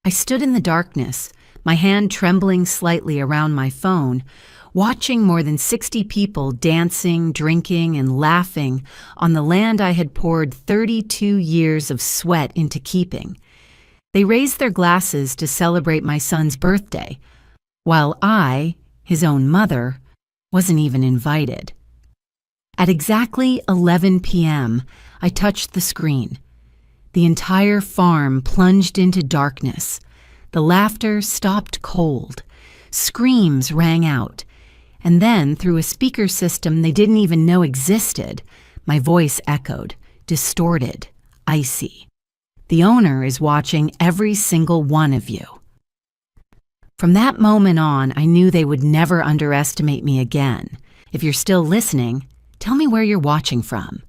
I stood in the darkness, my hand trembling slightly around my phone, watching more than 60 people dancing, drinking, and laughing on the land I had poured 32 years of sweat into keeping. They raised their glasses to celebrate my son's birthday, while I, his own mother, wasn't even invited. At exactly 11 p.m., I touched the screen. The entire farm plunged into darkness. The laughter stopped cold. Screams rang out. And then, through a speaker system they didn't even know existed, my voice echoed, distorted, icy. The owner is watching every single one of you. From that moment on, I knew they would never underestimate me again. If you're still listening, tell me where you're watching from.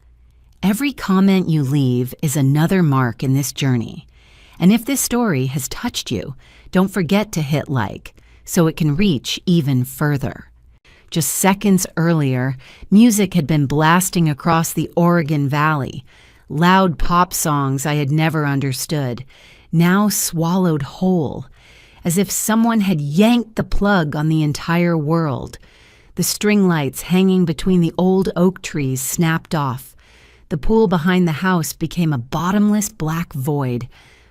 Every comment you leave is another mark in this journey. And if this story has touched you, don't forget to hit like so it can reach even further. Just seconds earlier, music had been blasting across the Oregon Valley. Loud pop songs I had never understood, now swallowed whole, as if someone had yanked the plug on the entire world. The string lights hanging between the old oak trees snapped off. The pool behind the house became a bottomless black void.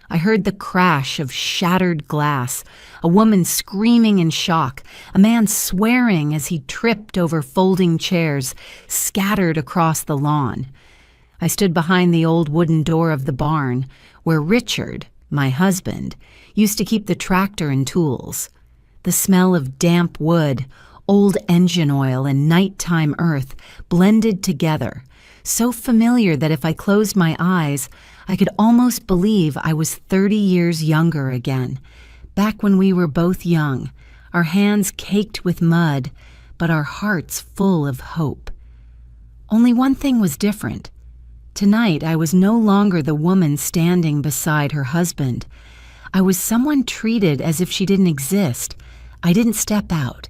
I heard the crash of shattered glass, a woman screaming in shock, a man swearing as he tripped over folding chairs scattered across the lawn. I stood behind the old wooden door of the barn, where Richard, my husband, used to keep the tractor and tools. The smell of damp wood, old engine oil, and nighttime earth blended together, so familiar that if I closed my eyes, I could almost believe I was 30 years younger again, back when we were both young, our hands caked with mud, but our hearts full of hope. Only one thing was different. Tonight, I was no longer the woman standing beside her husband. I was someone treated as if she didn't exist. I didn't step out.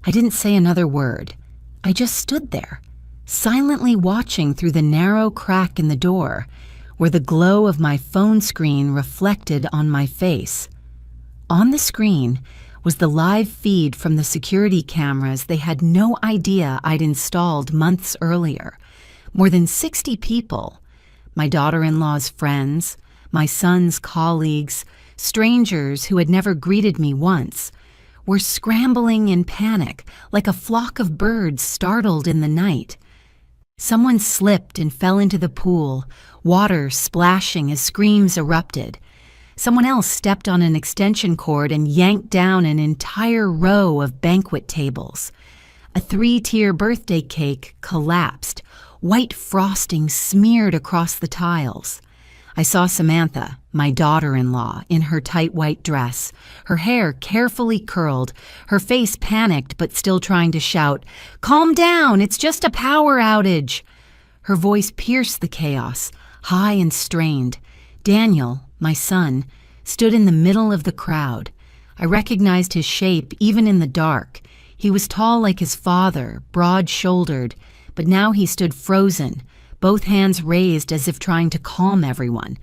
I didn't say another word. I just stood there, silently watching through the narrow crack in the door, where the glow of my phone screen reflected on my face. On the screen was the live feed from the security cameras they had no idea I'd installed months earlier. More than 60 people, my daughter-in-law's friends, my son's colleagues, strangers who had never greeted me once, were scrambling in panic like a flock of birds startled in the night. Someone slipped and fell into the pool, water splashing as screams erupted. Someone else stepped on an extension cord and yanked down an entire row of banquet tables. A 3-tier birthday cake collapsed, white frosting smeared across the tiles. I saw Samantha, my daughter-in-law, in her tight white dress, her hair carefully curled, her face panicked but still trying to shout, "Calm down, it's just a power outage." Her voice pierced the chaos, high and strained. Daniel, my son, stood in the middle of the crowd. I recognized his shape even in the dark. He was tall like his father, broad-shouldered, but now he stood frozen, both hands raised as if trying to calm everyone.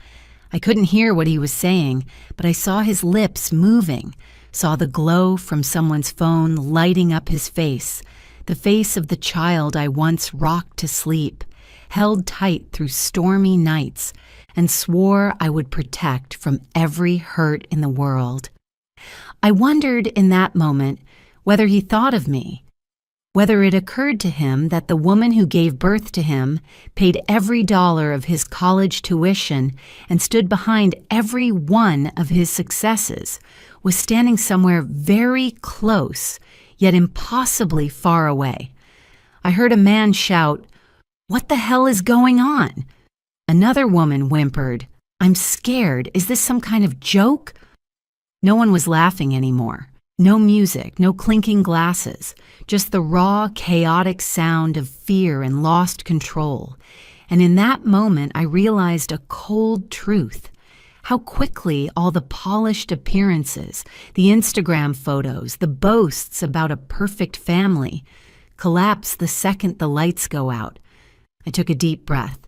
I couldn't hear what he was saying, but I saw his lips moving, saw the glow from someone's phone lighting up his face, the face of the child I once rocked to sleep, held tight through stormy nights, and swore I would protect from every hurt in the world. I wondered in that moment whether he thought of me, whether it occurred to him that the woman who gave birth to him, paid every dollar of his college tuition, and stood behind every one of his successes, was standing somewhere very close, yet impossibly far away. I heard a man shout, "What the hell is going on?" Another woman whimpered, "I'm scared. Is this some kind of joke?" No one was laughing anymore. No music, no clinking glasses, just the raw, chaotic sound of fear and lost control. And in that moment, I realized a cold truth. How quickly all the polished appearances, the Instagram photos, the boasts about a perfect family, collapse the second the lights go out. I took a deep breath.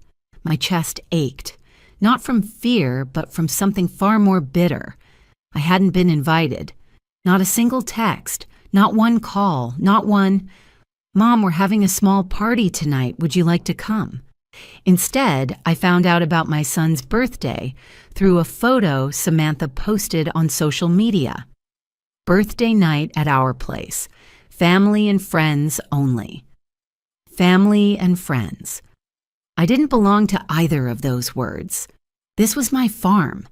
My chest ached, not from fear, but from something far more bitter. I hadn't been invited. Not a single text, not one call, not one, "Mom, we're having a small party tonight. Would you like to come?" Instead, I found out about my son's birthday through a photo Samantha posted on social media. Birthday night at our place. Family and friends only. Family and friends. I didn't belong to either of those words. This was my farm,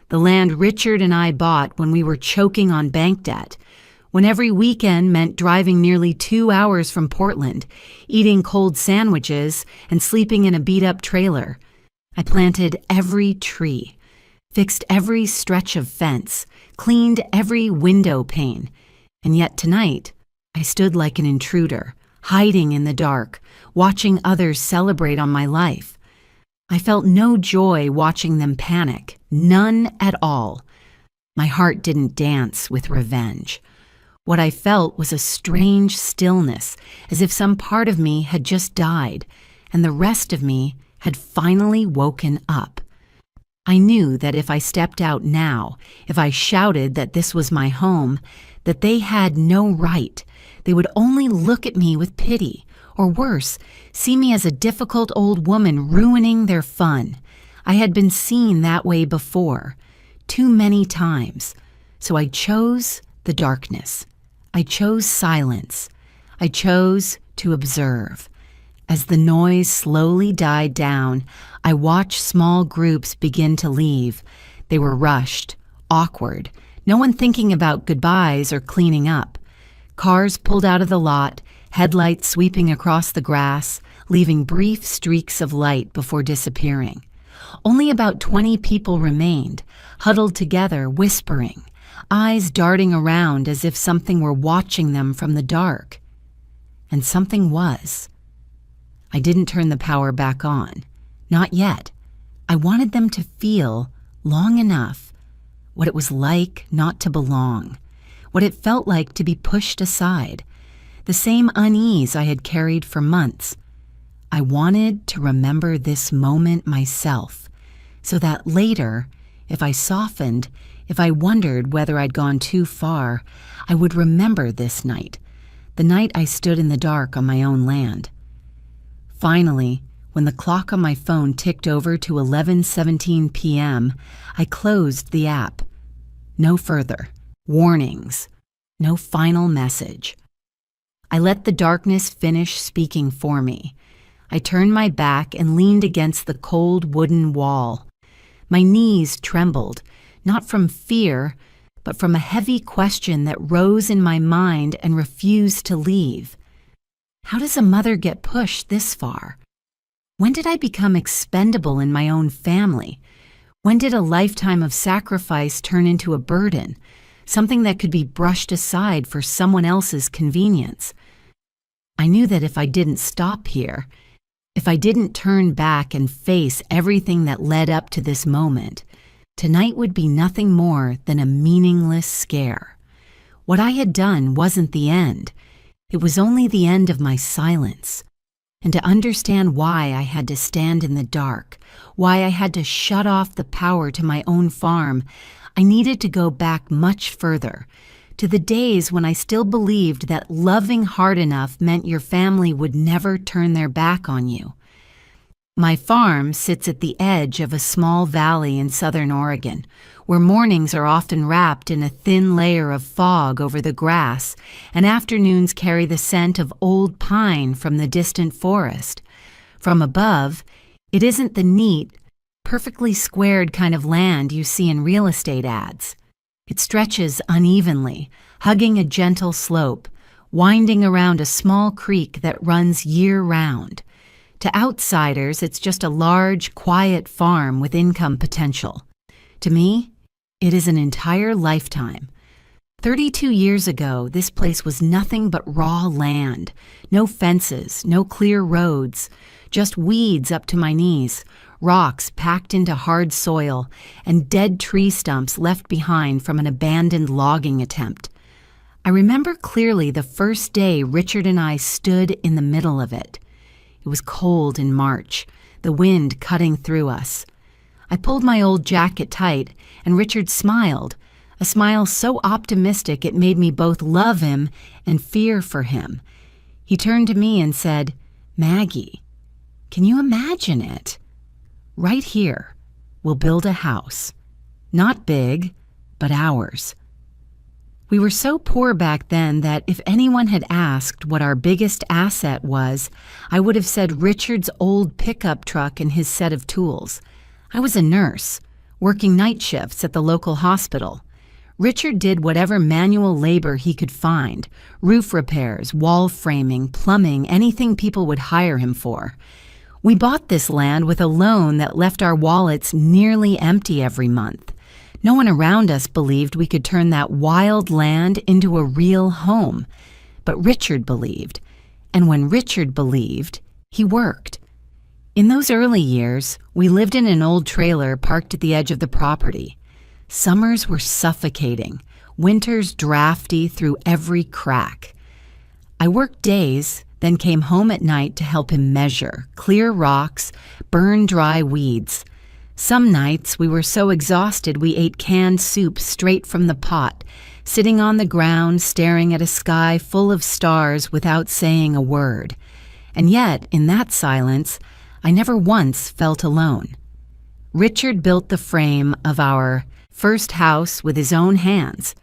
the land Richard and I bought when we were choking on bank debt, when every weekend meant driving nearly 2 hours from Portland, eating cold sandwiches, and sleeping in a beat-up trailer. I planted every tree, fixed every stretch of fence, cleaned every window pane, and yet tonight I stood like an intruder, hiding in the dark, watching others celebrate on my life. I felt no joy watching them panic, none at all. My heart didn't dance with revenge. What I felt was a strange stillness, as if some part of me had just died, and the rest of me had finally woken up. I knew that if I stepped out now, if I shouted that this was my home, that they had no right. They would only look at me with pity, or worse, see me as a difficult old woman ruining their fun. I had been seen that way before, too many times. So I chose the darkness. I chose silence. I chose to observe. As the noise slowly died down, I watched small groups begin to leave. They were rushed, awkward, no one thinking about goodbyes or cleaning up. Cars pulled out of the lot, headlights sweeping across the grass, leaving brief streaks of light before disappearing. Only about 20 people remained, huddled together, whispering, eyes darting around as if something were watching them from the dark. And something was. I didn't turn the power back on. Not yet. I wanted them to feel, long enough, what it was like not to belong, what it felt like to be pushed aside, the same unease I had carried for months. I wanted to remember this moment myself, so that later, if I softened, if I wondered whether I'd gone too far, I would remember this night, the night I stood in the dark on my own land. Finally, when the clock on my phone ticked over to 11:17 p.m., I closed the app. No further. Warnings. No final message. I let the darkness finish speaking for me. I turned my back and leaned against the cold wooden wall. My knees trembled, not from fear, but from a heavy question that rose in my mind and refused to leave. How does a mother get pushed this far? When did I become expendable in my own family? When did a lifetime of sacrifice turn into a burden, something that could be brushed aside for someone else's convenience? I knew that if I didn't stop here, if I didn't turn back and face everything that led up to this moment, tonight would be nothing more than a meaningless scare. What I had done wasn't the end. It was only the end of my silence. And to understand why I had to stand in the dark, why I had to shut off the power to my own farm, I needed to go back much further, to the days when I still believed that loving hard enough meant your family would never turn their back on you. My farm sits at the edge of a small valley in southern Oregon, where mornings are often wrapped in a thin layer of fog over the grass, and afternoons carry the scent of old pine from the distant forest. From above, it isn't the neat, perfectly squared kind of land you see in real estate ads. It stretches unevenly, hugging a gentle slope, winding around a small creek that runs year-round. To outsiders, it's just a large, quiet farm with income potential. To me, it is an entire lifetime. 32 years ago, this place was nothing but raw land. No fences, no clear roads, just weeds up to my knees, rocks packed into hard soil, and dead tree stumps left behind from an abandoned logging attempt. I remember clearly the first day Richard and I stood in the middle of it. It was cold in March, the wind cutting through us. I pulled my old jacket tight, and Richard smiled, a smile so optimistic it made me both love him and fear for him. He turned to me and said, "Maggie, can you imagine it? Right here, we'll build a house. Not big, but ours." We were so poor back then that if anyone had asked what our biggest asset was, I would have said Richard's old pickup truck and his set of tools. I was a nurse, working night shifts at the local hospital. Richard did whatever manual labor he could find, roof repairs, wall framing, plumbing, anything people would hire him for. We bought this land with a loan that left our wallets nearly empty every month. No one around us believed we could turn that wild land into a real home. But Richard believed. And when Richard believed, he worked. In those early years, we lived in an old trailer parked at the edge of the property. Summers were suffocating, winters drafty through every crack. I worked days, then came home at night to help him measure, clear rocks, burn dry weeds. Some nights we were so exhausted we ate canned soup straight from the pot, sitting on the ground staring at a sky full of stars without saying a word. And yet, in that silence, I never once felt alone. Richard built the frame of our first house with his own hands.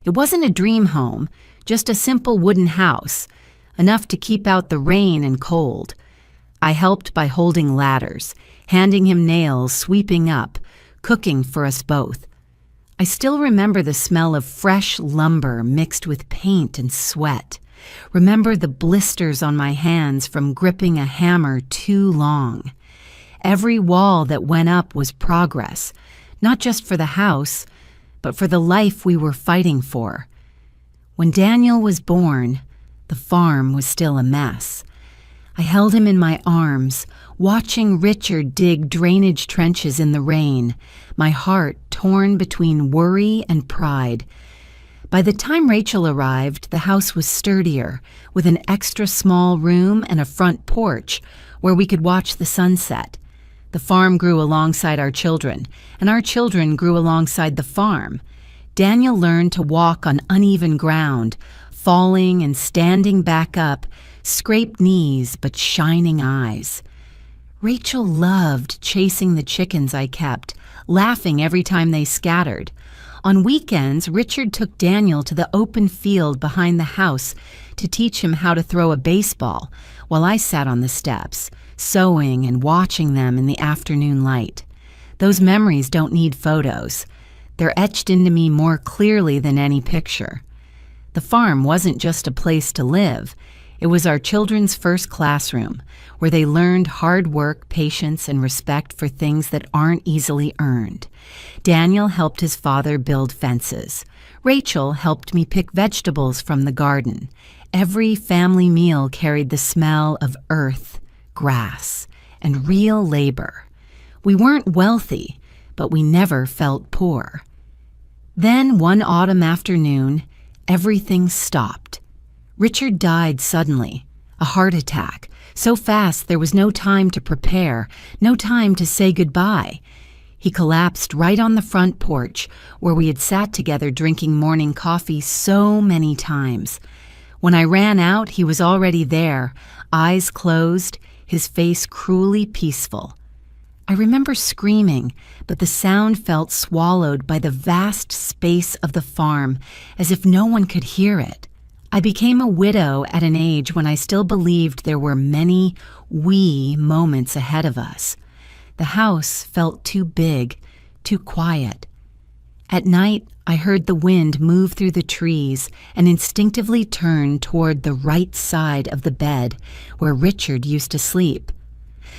It wasn't a dream home, just a simple wooden house, enough to keep out the rain and cold. I helped by holding ladders, handing him nails, sweeping up, cooking for us both. I still remember the smell of fresh lumber mixed with paint and sweat. Remember the blisters on my hands from gripping a hammer too long. Every wall that went up was progress, not just for the house, but for the life we were fighting for. When Daniel was born, the farm was still a mess. I held him in my arms, watching Richard dig drainage trenches in the rain, my heart torn between worry and pride. By the time Rachel arrived, the house was sturdier, with an extra small room and a front porch where we could watch the sunset. The farm grew alongside our children, and our children grew alongside the farm. Daniel learned to walk on uneven ground, falling and standing back up, scraped knees but shining eyes. Rachel loved chasing the chickens I kept, laughing every time they scattered. On weekends, Richard took Daniel to the open field behind the house to teach him how to throw a baseball, while I sat on the steps, sewing and watching them in the afternoon light. Those memories don't need photos. They're etched into me more clearly than any picture. The farm wasn't just a place to live. It was our children's first classroom, where they learned hard work, patience, and respect for things that aren't easily earned. Daniel helped his father build fences. Rachel helped me pick vegetables from the garden. Every family meal carried the smell of earth, grass, and real labor. We weren't wealthy, but we never felt poor. Then, one autumn afternoon, everything stopped. Richard died suddenly, a heart attack, so fast there was no time to prepare, no time to say goodbye. He collapsed right on the front porch, where we had sat together drinking morning coffee so many times. When I ran out, he was already there, eyes closed, his face cruelly peaceful. I remember screaming, but the sound felt swallowed by the vast space of the farm, as if no one could hear it. I became a widow at an age when I still believed there were many we moments ahead of us. The house felt too big, too quiet. At night, I heard the wind move through the trees and instinctively turned toward the right side of the bed where Richard used to sleep.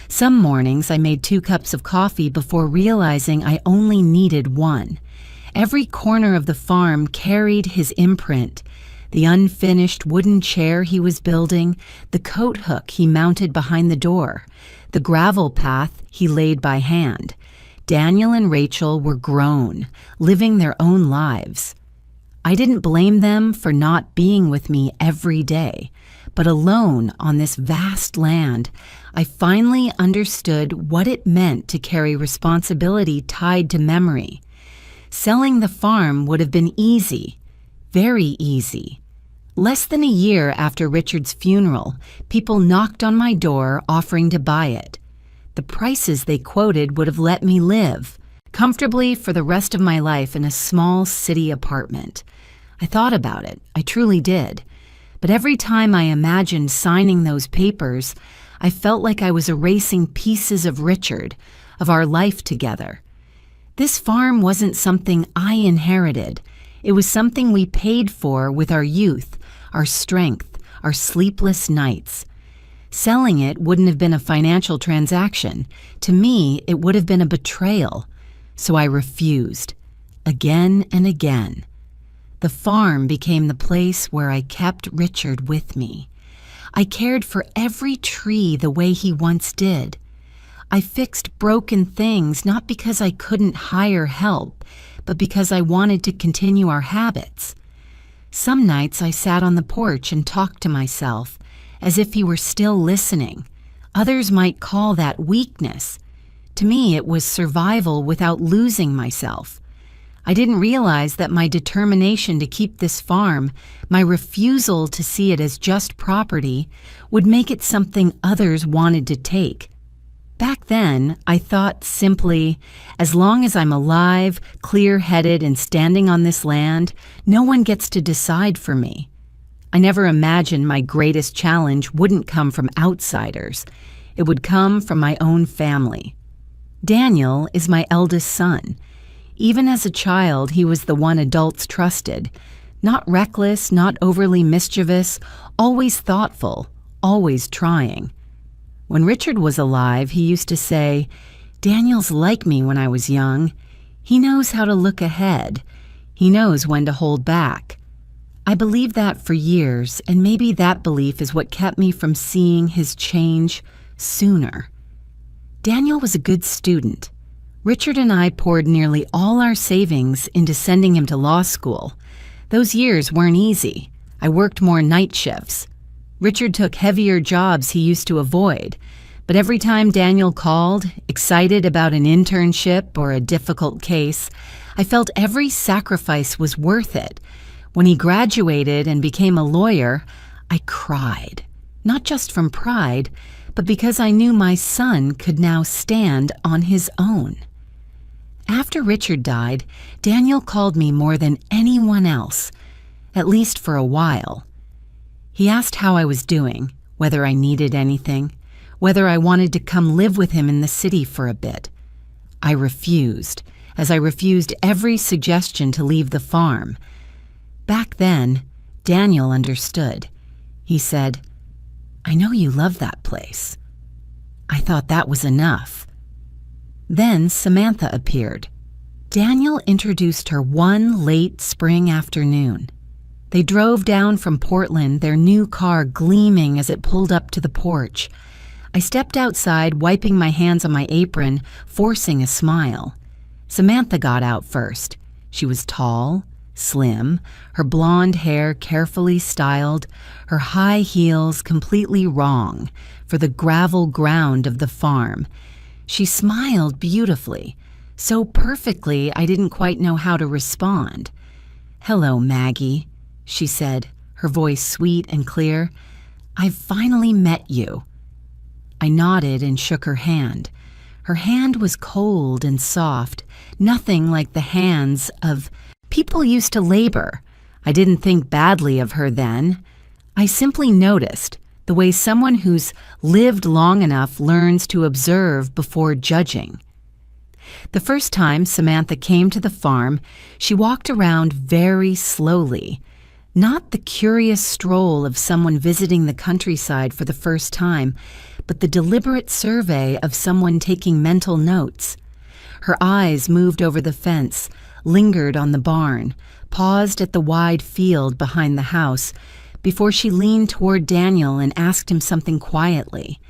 Some mornings I made 2 cups of coffee before realizing I only needed 1. Every corner of the farm carried his imprint. The unfinished wooden chair he was building, the coat hook he mounted behind the door, the gravel path he laid by hand. Daniel and Rachel were grown, living their own lives. I didn't blame them for not being with me every day, but alone on this vast land, I finally understood what it meant to carry responsibility tied to memory. Selling the farm would have been easy, very easy. Less than a year after Richard's funeral, people knocked on my door offering to buy it. The prices they quoted would have let me live comfortably for the rest of my life in a small city apartment. I thought about it, I truly did. But every time I imagined signing those papers, I felt like I was erasing pieces of Richard, of our life together. This farm wasn't something I inherited. It was something we paid for with our youth, our strength, our sleepless nights. Selling it wouldn't have been a financial transaction. To me, it would have been a betrayal. So I refused, again and again. The farm became the place where I kept Richard with me. I cared for every tree the way he once did. I fixed broken things not because I couldn't hire help, but because I wanted to continue our habits. Some nights I sat on the porch and talked to myself, as if he were still listening. Others might call that weakness. To me, it was survival without losing myself. I didn't realize that my determination to keep this farm, my refusal to see it as just property, would make it something others wanted to take. Back then, I thought simply, as long as I'm alive, clear-headed, and standing on this land, no one gets to decide for me. I never imagined my greatest challenge wouldn't come from outsiders. It would come from my own family. Daniel is my eldest son. Even as a child, he was the one adults trusted. Not reckless, not overly mischievous, always thoughtful, always trying. When Richard was alive, he used to say, "Daniel's like me when I was young. He knows how to look ahead. He knows when to hold back." I believed that for years, and maybe that belief is what kept me from seeing his change sooner. Daniel was a good student. Richard and I poured nearly all our savings into sending him to law school. Those years weren't easy. I worked more night shifts. Richard took heavier jobs he used to avoid, but every time Daniel called, excited about an internship or a difficult case, I felt every sacrifice was worth it. When he graduated and became a lawyer, I cried, not just from pride, but because I knew my son could now stand on his own. After Richard died, Daniel called me more than anyone else, at least for a while. He asked how I was doing, whether I needed anything, whether I wanted to come live with him in the city for a bit. I refused, as I refused every suggestion to leave the farm. Back then, Daniel understood. He said, "I know you love that place." I thought that was enough. Then Samantha appeared. Daniel introduced her one late spring afternoon. They drove down from Portland, their new car gleaming as it pulled up to the porch. I stepped outside, wiping my hands on my apron, forcing a smile. Samantha got out first. She was tall, slim, her blonde hair carefully styled, her high heels completely wrong for the gravel ground of the farm. She smiled beautifully, so perfectly I didn't quite know how to respond. "Hello, Maggie," she said, her voice sweet and clear. "I've finally met you." I nodded and shook her hand. Her hand was cold and soft, nothing like the hands of people used to labor. I didn't think badly of her then. I simply noticed the way someone who's lived long enough learns to observe before judging. The first time Samantha came to the farm, she walked around very slowly, not the curious stroll of someone visiting the countryside for the first time, but the deliberate survey of someone taking mental notes. Her eyes moved over the fence, lingered on the barn, paused at the wide field behind the house, before she leaned toward Daniel and asked him something quietly.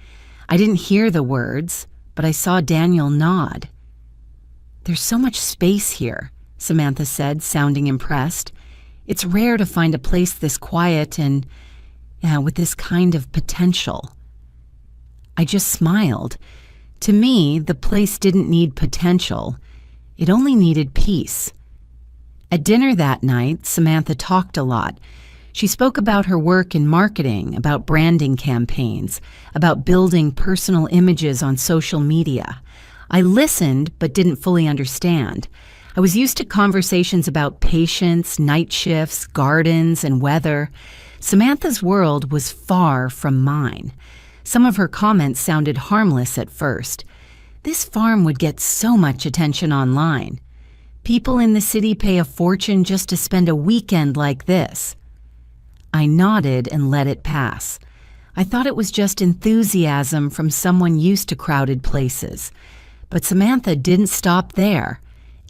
I didn't hear the words, but I saw Daniel nod. "There's so much space here," Samantha said, sounding impressed. "It's rare to find a place this quiet and, with this kind of potential." I just smiled. To me, the place didn't need potential. It only needed peace. At dinner that night, Samantha talked a lot. She spoke about her work in marketing, about branding campaigns, about building personal images on social media. I listened but didn't fully understand. I was used to conversations about patients, night shifts, gardens, and weather. Samantha's world was far from mine. Some of her comments sounded harmless at first. This farm would get so much attention online. People in the city pay a fortune just to spend a weekend like this. I nodded and let it pass. I thought it was just enthusiasm from someone used to crowded places. But Samantha didn't stop there.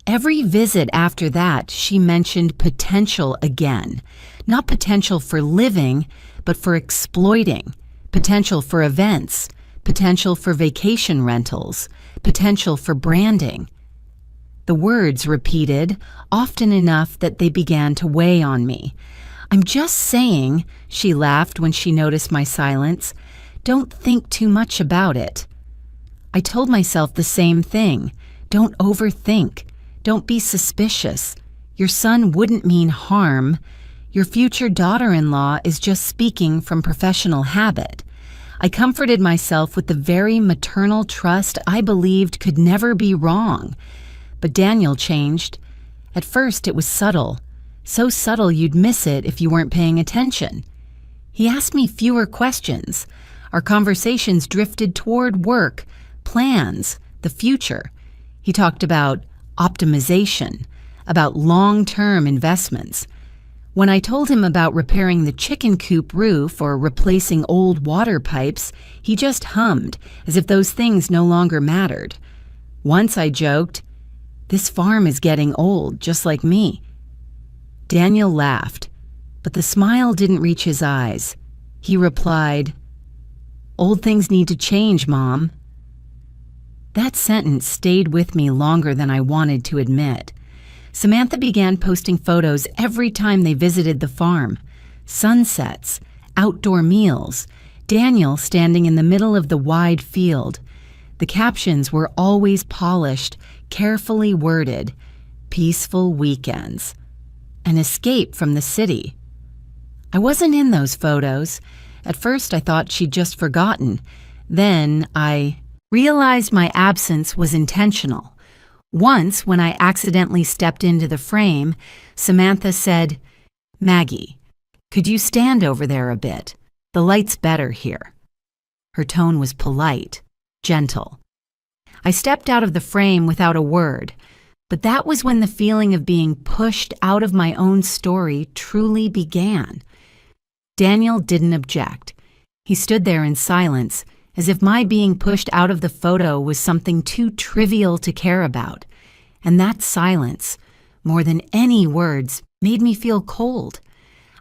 Every visit after that, she mentioned potential again. Not potential for living, but for exploiting. Potential for events. Potential for vacation rentals. Potential for branding. The words repeated, often enough that they began to weigh on me. "I'm just saying," she laughed when she noticed my silence, "don't think too much about it." I told myself the same thing. Don't overthink. Don't be suspicious. Your son wouldn't mean harm. Your future daughter-in-law is just speaking from professional habit. I comforted myself with the very maternal trust I believed could never be wrong. But Daniel changed. At first, it was subtle. So subtle you'd miss it if you weren't paying attention. He asked me fewer questions. Our conversations drifted toward work, plans, the future. He talked about optimization, about long-term investments. When I told him about repairing the chicken coop roof or replacing old water pipes, he just hummed, as if those things no longer mattered. Once I joked, "This farm is getting old, just like me." Daniel laughed, but the smile didn't reach his eyes. He replied, "Old things need to change, Mom." That sentence stayed with me longer than I wanted to admit. Samantha began posting photos every time they visited the farm. Sunsets, outdoor meals, Daniel standing in the middle of the wide field. The captions were always polished, carefully worded. Peaceful weekends. An escape from the city. I wasn't in those photos. At first I thought she'd just forgotten. Then I realized my absence was intentional. Once, when I accidentally stepped into the frame, Samantha said, "Maggie, could you stand over there a bit? The light's better here." Her tone was polite, gentle. I stepped out of the frame without a word, but that was when the feeling of being pushed out of my own story truly began. Daniel didn't object. He stood there in silence, as if my being pushed out of the photo was something too trivial to care about. And that silence, more than any words, made me feel cold.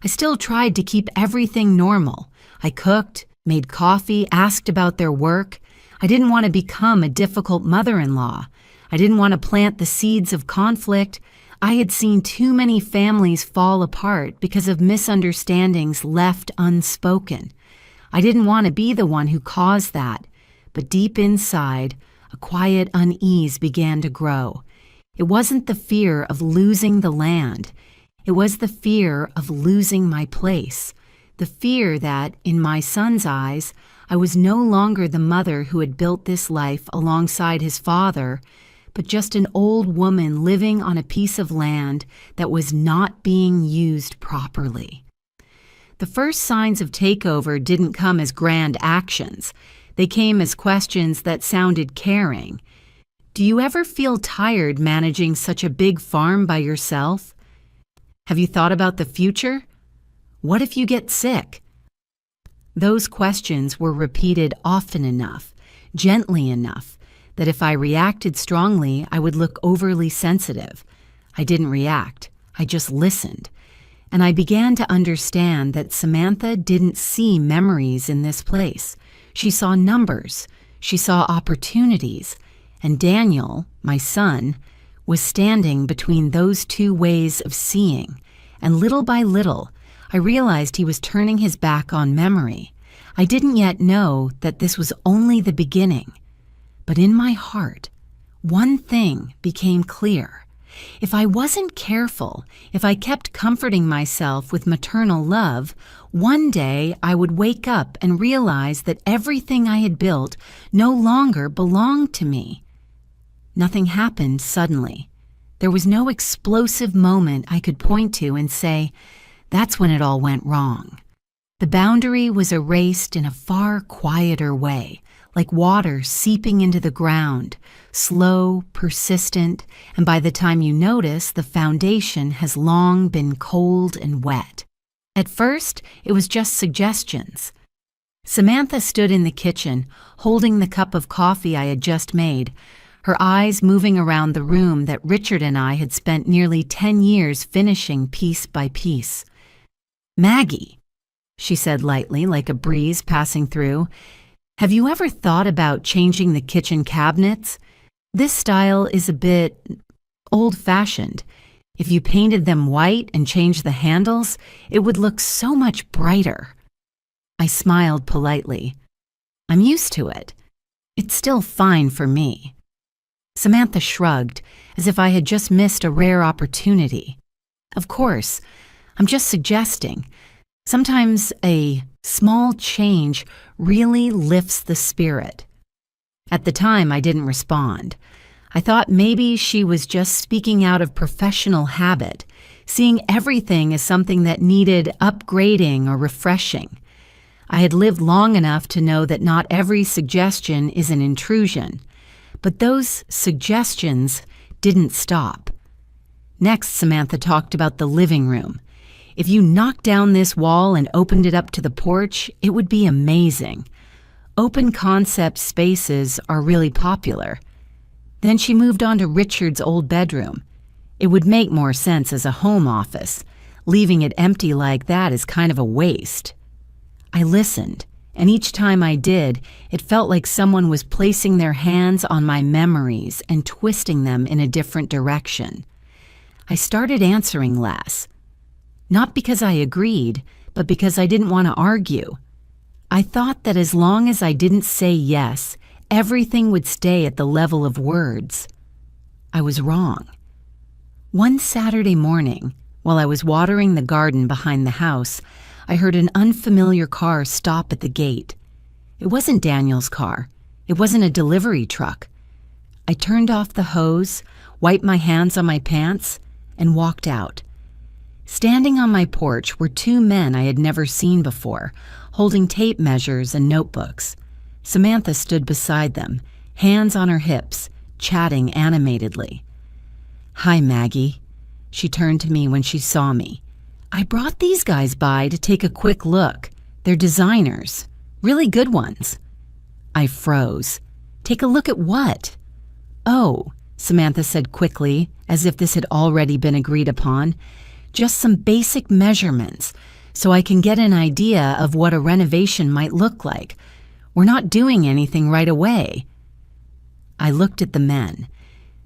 I still tried to keep everything normal. I cooked, made coffee, asked about their work. I didn't want to become a difficult mother-in-law. I didn't want to plant the seeds of conflict. I had seen too many families fall apart because of misunderstandings left unspoken. I didn't want to be the one who caused that, but deep inside, a quiet unease began to grow. It wasn't the fear of losing the land. It was the fear of losing my place. The fear that, in my son's eyes, I was no longer the mother who had built this life alongside his father, but just an old woman living on a piece of land that was not being used properly. The first signs of takeover didn't come as grand actions. They came as questions that sounded caring. Do you ever feel tired managing such a big farm by yourself? Have you thought about the future? What if you get sick? Those questions were repeated often enough, gently enough, that if I reacted strongly, I would look overly sensitive. I didn't react. I just listened. And I began to understand that Samantha didn't see memories in this place. She saw numbers. She saw opportunities. And Daniel, my son, was standing between those two ways of seeing. And little by little, I realized he was turning his back on memory. I didn't yet know that this was only the beginning. But in my heart, one thing became clear. If I wasn't careful, if I kept comforting myself with maternal love, one day I would wake up and realize that everything I had built no longer belonged to me. Nothing happened suddenly. There was no explosive moment I could point to and say, that's when it all went wrong. The boundary was erased in a far quieter way, like water seeping into the ground, slow, persistent, and by the time you notice, the foundation has long been cold and wet. At first, it was just suggestions. Samantha stood in the kitchen, holding the cup of coffee I had just made, her eyes moving around the room that Richard and I had spent nearly 10 years finishing piece by piece. "Maggie," she said lightly, like a breeze passing through, "have you ever thought about changing the kitchen cabinets? This style is a bit old-fashioned. If you painted them white and changed the handles, it would look so much brighter." I smiled politely. "I'm used to it. It's still fine for me." Samantha shrugged, as if I had just missed a rare opportunity. "Of course, I'm just suggesting. Sometimes a small change really lifts the spirit." At the time, I didn't respond. I thought maybe she was just speaking out of professional habit, seeing everything as something that needed upgrading or refreshing. I had lived long enough to know that not every suggestion is an intrusion. But those suggestions didn't stop. Next, Samantha talked about the living room. "If you knocked down this wall and opened it up to the porch, it would be amazing. Open concept spaces are really popular." Then she moved on to Richard's old bedroom. "It would make more sense as a home office. Leaving it empty like that is kind of a waste." I listened, and each time I did, it felt like someone was placing their hands on my memories and twisting them in a different direction. I started answering less. Not because I agreed, but because I didn't want to argue. I thought that as long as I didn't say yes, everything would stay at the level of words. I was wrong. One Saturday morning, while I was watering the garden behind the house, I heard an unfamiliar car stop at the gate. It wasn't Daniel's car. It wasn't a delivery truck. I turned off the hose, wiped my hands on my pants, and walked out. Standing on my porch were two men I had never seen before, holding tape measures and notebooks. Samantha stood beside them, hands on her hips, chatting animatedly. "Hi, Maggie." She turned to me when she saw me. "I brought these guys by to take a quick look. They're designers. Really good ones." I froze. "Take a look at what?" "Oh," Samantha said quickly, as if this had already been agreed upon. "Just some basic measurements, so I can get an idea of what a renovation might look like. We're not doing anything right away." I looked at the men.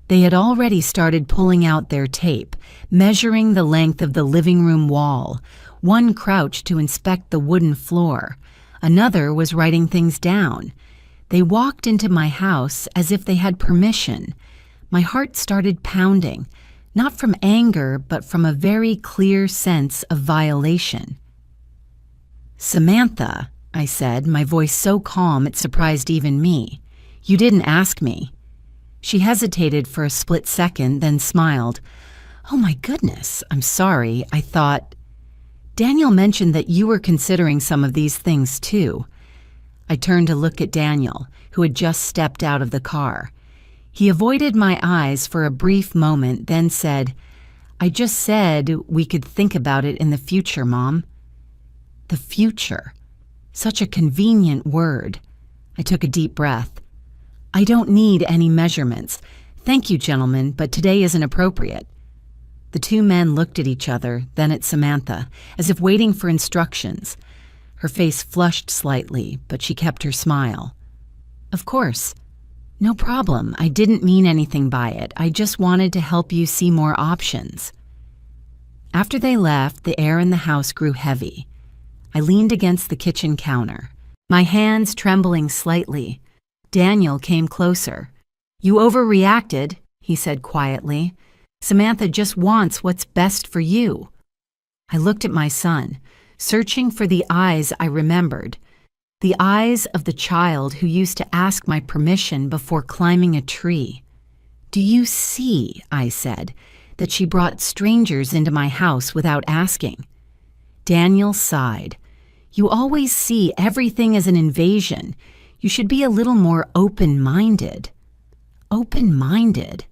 They had already started pulling out their tape, measuring the length of the living room wall. One crouched to inspect the wooden floor. Another was writing things down. They walked into my house as if they had permission. My heart started pounding, not from anger, but from a very clear sense of violation. "Samantha," I said, my voice so calm it surprised even me, "you didn't ask me." She hesitated for a split second, then smiled. "Oh my goodness, I'm sorry. I thought—" "Daniel mentioned that you were considering some of these things too." I turned to look at Daniel, who had just stepped out of the car. He avoided my eyes for a brief moment, then said, "I just said we could think about it in the future, Mom." The future. Such a convenient word. I took a deep breath. "I don't need any measurements. Thank you, gentlemen, but today isn't appropriate." The two men looked at each other, then at Samantha, as if waiting for instructions. Her face flushed slightly, but she kept her smile. "Of course. No problem. I didn't mean anything by it. I just wanted to help you see more options." After they left, the air in the house grew heavy. I leaned against the kitchen counter, my hands trembling slightly. Daniel came closer. "You overreacted," he said quietly. Samantha just wants what's best for you." I looked at my son, searching for the eyes I remembered, the eyes of the child who used to ask my permission before climbing a tree. "Do you see," I said, "that she brought strangers into my house without asking?" Daniel sighed. "You always see everything as an invasion. You should be a little more open-minded." Open-minded?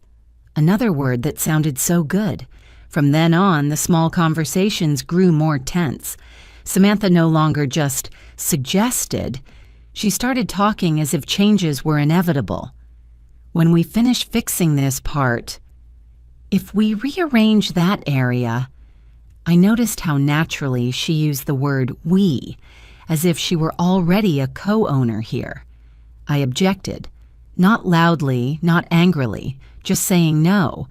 Another word that sounded so good. From then on, the small conversations grew more tense. Samantha no longer just suggested. She started talking as if changes were inevitable. "When we finish fixing this part, if we rearrange that area," I noticed how naturally she used the word "we," as if she were already a co-owner here. I objected, not loudly, not angrily, just saying no.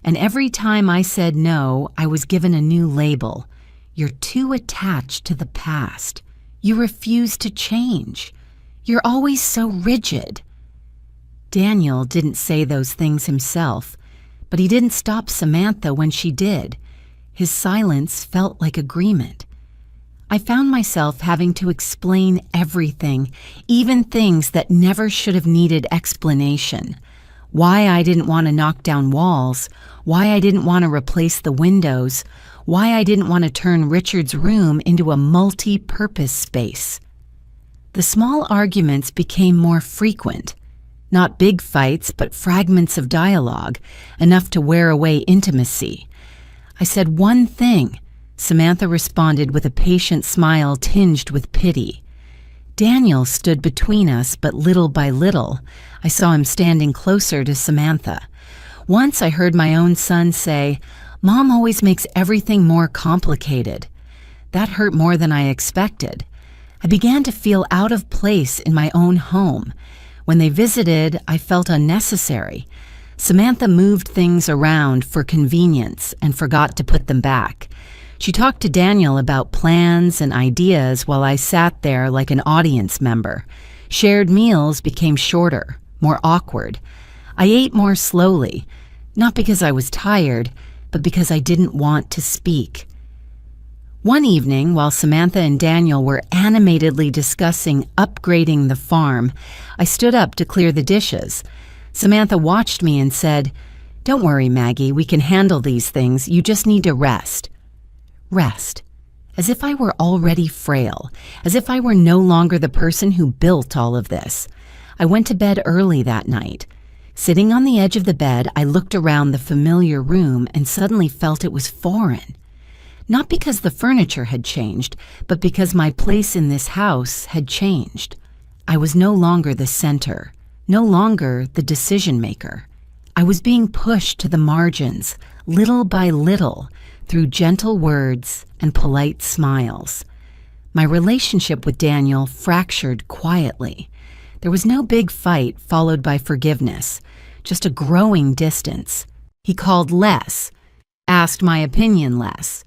And every time I said no, I was given a new label. "You're too attached to the past. You refuse to change. You're always so rigid." Daniel didn't say those things himself, but he didn't stop Samantha when she did. His silence felt like agreement. I found myself having to explain everything, even things that never should have needed explanation. Why I didn't want to knock down walls, why I didn't want to replace the windows, why I didn't want to turn Richard's room into a multi-purpose space. The small arguments became more frequent. Not big fights, but fragments of dialogue, enough to wear away intimacy. I said one thing. Samantha responded with a patient smile tinged with pity. Daniel stood between us, but little by little, I saw him standing closer to Samantha. Once I heard my own son say, "Mom always makes everything more complicated." That hurt more than I expected. I began to feel out of place in my own home. When they visited, I felt unnecessary. Samantha moved things around for convenience and forgot to put them back. She talked to Daniel about plans and ideas while I sat there like an audience member. Shared meals became shorter, more awkward. I ate more slowly, not because I was tired, but because I didn't want to speak. One evening, while Samantha and Daniel were animatedly discussing upgrading the farm, I stood up to clear the dishes. Samantha watched me and said, "Don't worry, Maggie, we can handle these things. You just need to rest." Rest. As if I were already frail, as if I were no longer the person who built all of this. I went to bed early that night. Sitting on the edge of the bed, I looked around the familiar room and suddenly felt it was foreign. Not because the furniture had changed, but because my place in this house had changed. I was no longer the center, no longer the decision maker. I was being pushed to the margins, little by little, through gentle words and polite smiles. My relationship with Daniel fractured quietly. There was no big fight followed by forgiveness, just a growing distance. He called less, asked my opinion less.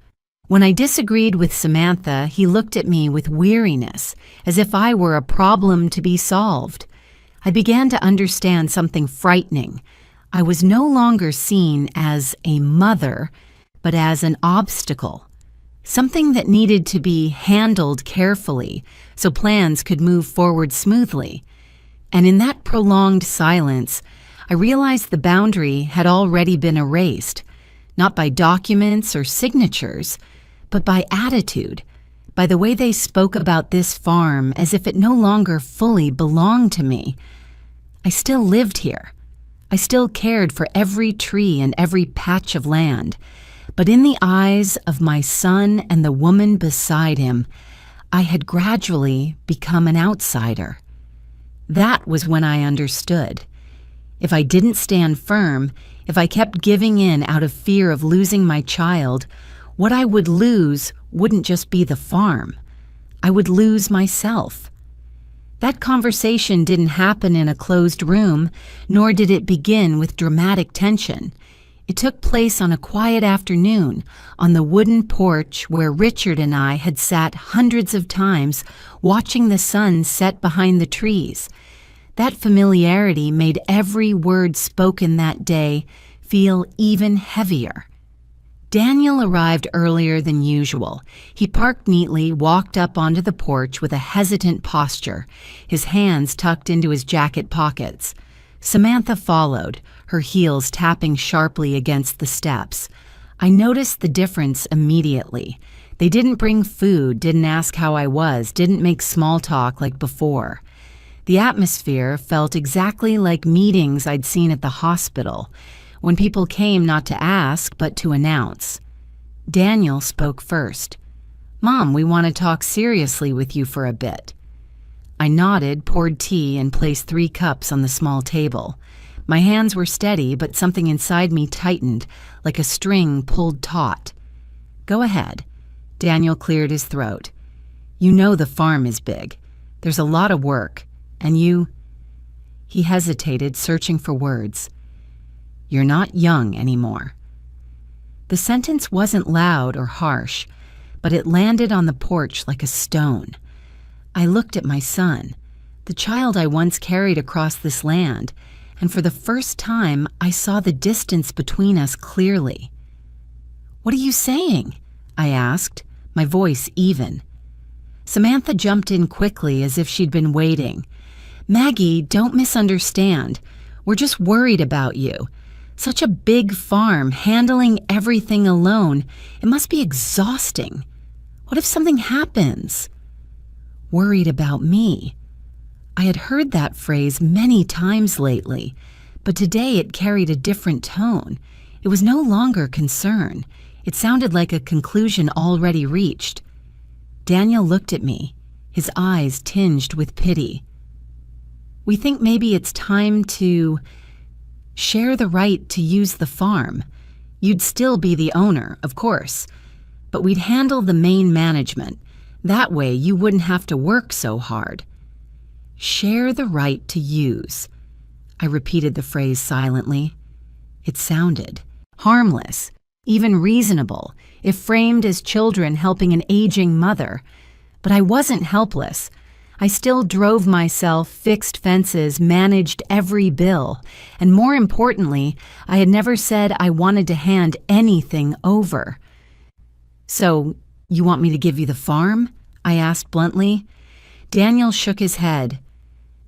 When I disagreed with Samantha, he looked at me with weariness, as if I were a problem to be solved. I began to understand something frightening. I was no longer seen as a mother, but as an obstacle, something that needed to be handled carefully so plans could move forward smoothly. And in that prolonged silence, I realized the boundary had already been erased, not by documents or signatures, but by attitude, by the way they spoke about this farm as if it no longer fully belonged to me. I still lived here. I still cared for every tree and every patch of land. But in the eyes of my son and the woman beside him, I had gradually become an outsider. That was when I understood. If I didn't stand firm, if I kept giving in out of fear of losing my child, what I would lose wouldn't just be the farm. I would lose myself. That conversation didn't happen in a closed room, nor did it begin with dramatic tension. It took place on a quiet afternoon on the wooden porch where Richard and I had sat hundreds of times watching the sun set behind the trees. That familiarity made every word spoken that day feel even heavier. Daniel arrived earlier than usual. He parked neatly, walked up onto the porch with a hesitant posture, his hands tucked into his jacket pockets. Samantha followed, her heels tapping sharply against the steps. I noticed the difference immediately. They didn't bring food, didn't ask how I was, didn't make small talk like before. The atmosphere felt exactly like meetings I'd seen at the hospital, when people came not to ask, but to announce. Daniel spoke first. "Mom, we want to talk seriously with you for a bit." I nodded, poured tea, and placed 3 cups on the small table. My hands were steady, but something inside me tightened, like a string pulled taut. "Go ahead." Daniel cleared his throat. "You know the farm is big. There's a lot of work, and you—" He hesitated, searching for words. "You're not young anymore." The sentence wasn't loud or harsh, but it landed on the porch like a stone. I looked at my son, the child I once carried across this land, and for the first time I saw the distance between us clearly. "What are you saying?" I asked, my voice even. Samantha jumped in quickly as if she'd been waiting. "Maggie, don't misunderstand. We're just worried about you. Such a big farm, handling everything alone. It must be exhausting. What if something happens?" Worried about me. I had heard that phrase many times lately, but today it carried a different tone. It was no longer concern. It sounded like a conclusion already reached. Daniel looked at me, his eyes tinged with pity. "We think maybe it's time to share the right to use the farm. You'd still be the owner, of course, but we'd handle the main management. That way you wouldn't have to work so hard." Share the right to use. I repeated the phrase silently. It sounded harmless, even reasonable, if framed as children helping an aging mother. But I wasn't helpless. I still drove myself, fixed fences, managed every bill, and more importantly, I had never said I wanted to hand anything over. "So, you want me to give you the farm?" I asked bluntly. Daniel shook his head.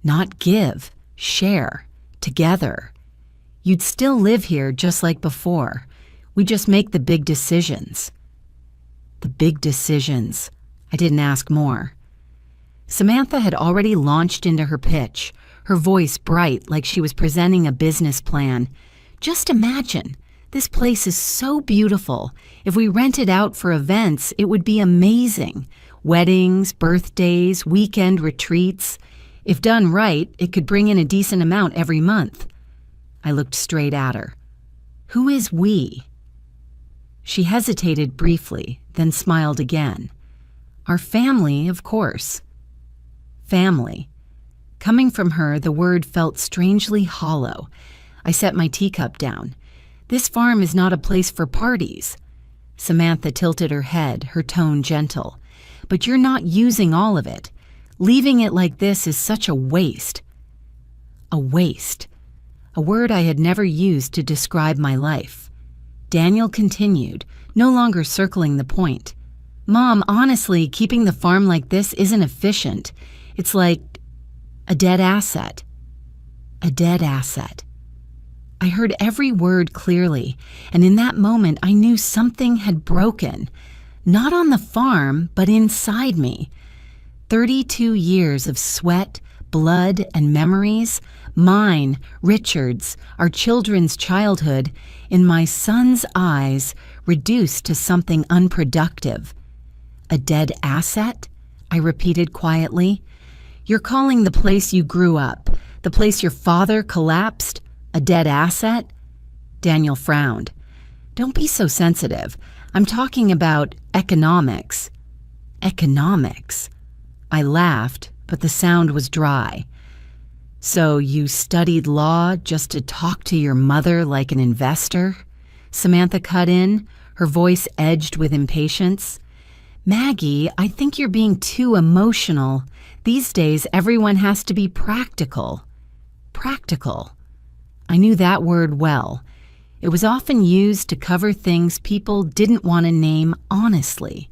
"Not give, share, together. You'd still live here just like before. We just make the big decisions." The big decisions. I didn't ask more. Samantha had already launched into her pitch, her voice bright like she was presenting a business plan. "Just imagine, this place is so beautiful. If we rent it out for events, it would be amazing. Weddings, birthdays, weekend retreats. If done right, it could bring in a decent amount every month." I looked straight at her. "Who is we?" She hesitated briefly, then smiled again. "Our family, of course." Family. Coming from her, the word felt strangely hollow. I set my teacup down. "This farm is not a place for parties." Samantha tilted her head, her tone gentle. "But you're not using all of it. Leaving it like this is such a waste." A waste. A word I had never used to describe my life. Daniel continued, no longer circling the point. "Mom, honestly, keeping the farm like this isn't efficient. It's like a dead asset." A dead asset. I heard every word clearly, and in that moment I knew something had broken. Not on the farm, but inside me. 32 years of sweat, blood, and memories, mine, Richard's, our children's childhood, in my son's eyes, reduced to something unproductive. "A dead asset?" I repeated quietly. "You're calling the place you grew up, the place your father collapsed, a dead asset?" Daniel frowned. "Don't be so sensitive. I'm talking about economics." Economics? I laughed, but the sound was dry. "So you studied law just to talk to your mother like an investor?" Samantha cut in, her voice edged with impatience. "Maggie, I think you're being too emotional. These days, everyone has to be practical." Practical. I knew that word well. It was often used to cover things people didn't want to name honestly.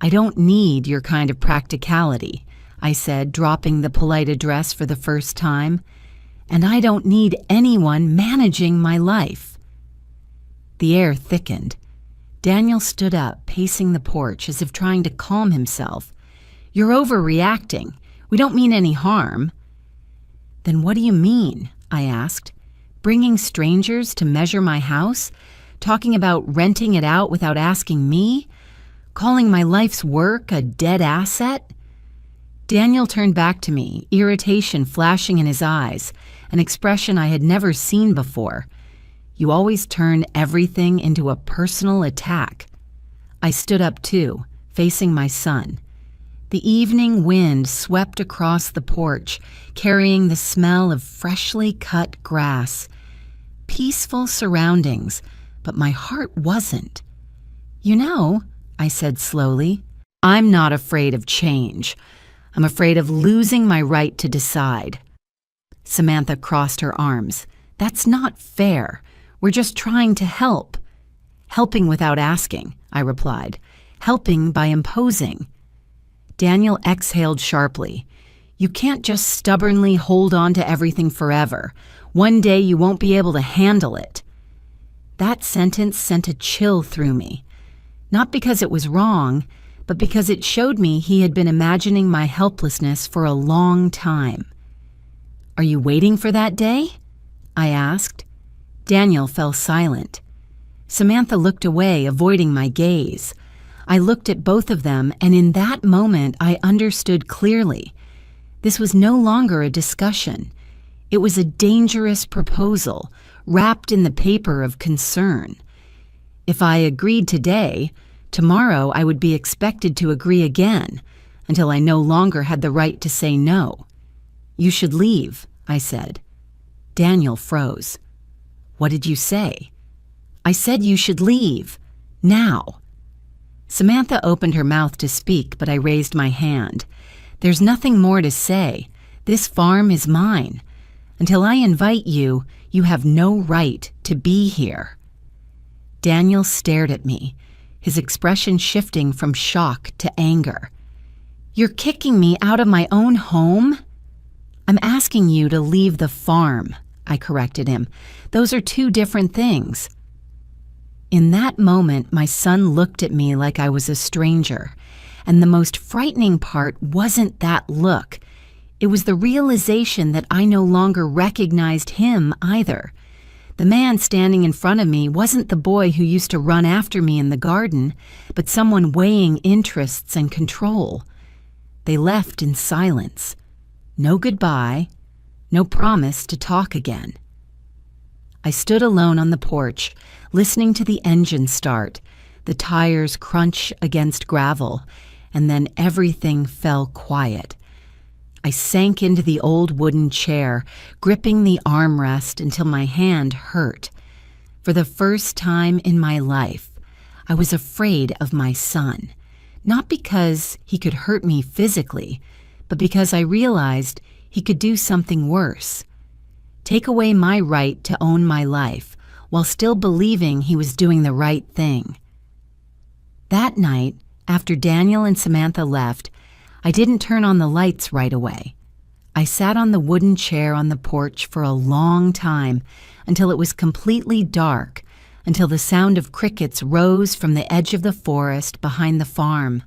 "I don't need your kind of practicality," I said, dropping the polite address for the first time. "And I don't need anyone managing my life." The air thickened. Daniel stood up, pacing the porch as if trying to calm himself. "You're overreacting. We don't mean any harm." "Then what do you mean?" I asked. "Bringing strangers to measure my house? Talking about renting it out without asking me? Calling my life's work a dead asset?" Daniel turned back to me, irritation flashing in his eyes, an expression I had never seen before. "You always turn everything into a personal attack." I stood up too, facing my son. The evening wind swept across the porch, carrying the smell of freshly cut grass. Peaceful surroundings, but my heart wasn't. "You know," I said slowly, "I'm not afraid of change. I'm afraid of losing my right to decide." Samantha crossed her arms. "That's not fair. We're just trying to help." "Helping without asking," I replied. "Helping by imposing." Daniel exhaled sharply. "You can't just stubbornly hold on to everything forever. One day you won't be able to handle it." That sentence sent a chill through me. Not because it was wrong, but because it showed me he had been imagining my helplessness for a long time. "Are you waiting for that day?" I asked. Daniel fell silent. Samantha looked away, avoiding my gaze. I looked at both of them, and in that moment I understood clearly. This was no longer a discussion. It was a dangerous proposal, wrapped in the paper of concern. If I agreed today, tomorrow I would be expected to agree again, until I no longer had the right to say no. "You should leave," I said. Daniel froze. "What did you say?" "I said you should leave. Now." Samantha opened her mouth to speak, but I raised my hand. "There's nothing more to say. This farm is mine. Until I invite you, you have no right to be here." Daniel stared at me, his expression shifting from shock to anger. "You're kicking me out of my own home?" "I'm asking you to leave the farm," I corrected him. "Those are two different things." In that moment, my son looked at me like I was a stranger, and the most frightening part wasn't that look. It was the realization that I no longer recognized him either. The man standing in front of me wasn't the boy who used to run after me in the garden, but someone weighing interests and control. They left in silence. No goodbye, no promise to talk again. I stood alone on the porch, listening to the engine start, the tires crunch against gravel, and then everything fell quiet. I sank into the old wooden chair, gripping the armrest until my hand hurt. For the first time in my life, I was afraid of my son, not because he could hurt me physically, but because I realized he could do something worse. Take away my right to own my life, while still believing he was doing the right thing. That night, after Daniel and Samantha left, I didn't turn on the lights right away. I sat on the wooden chair on the porch for a long time, until it was completely dark, until the sound of crickets rose from the edge of the forest behind the farm,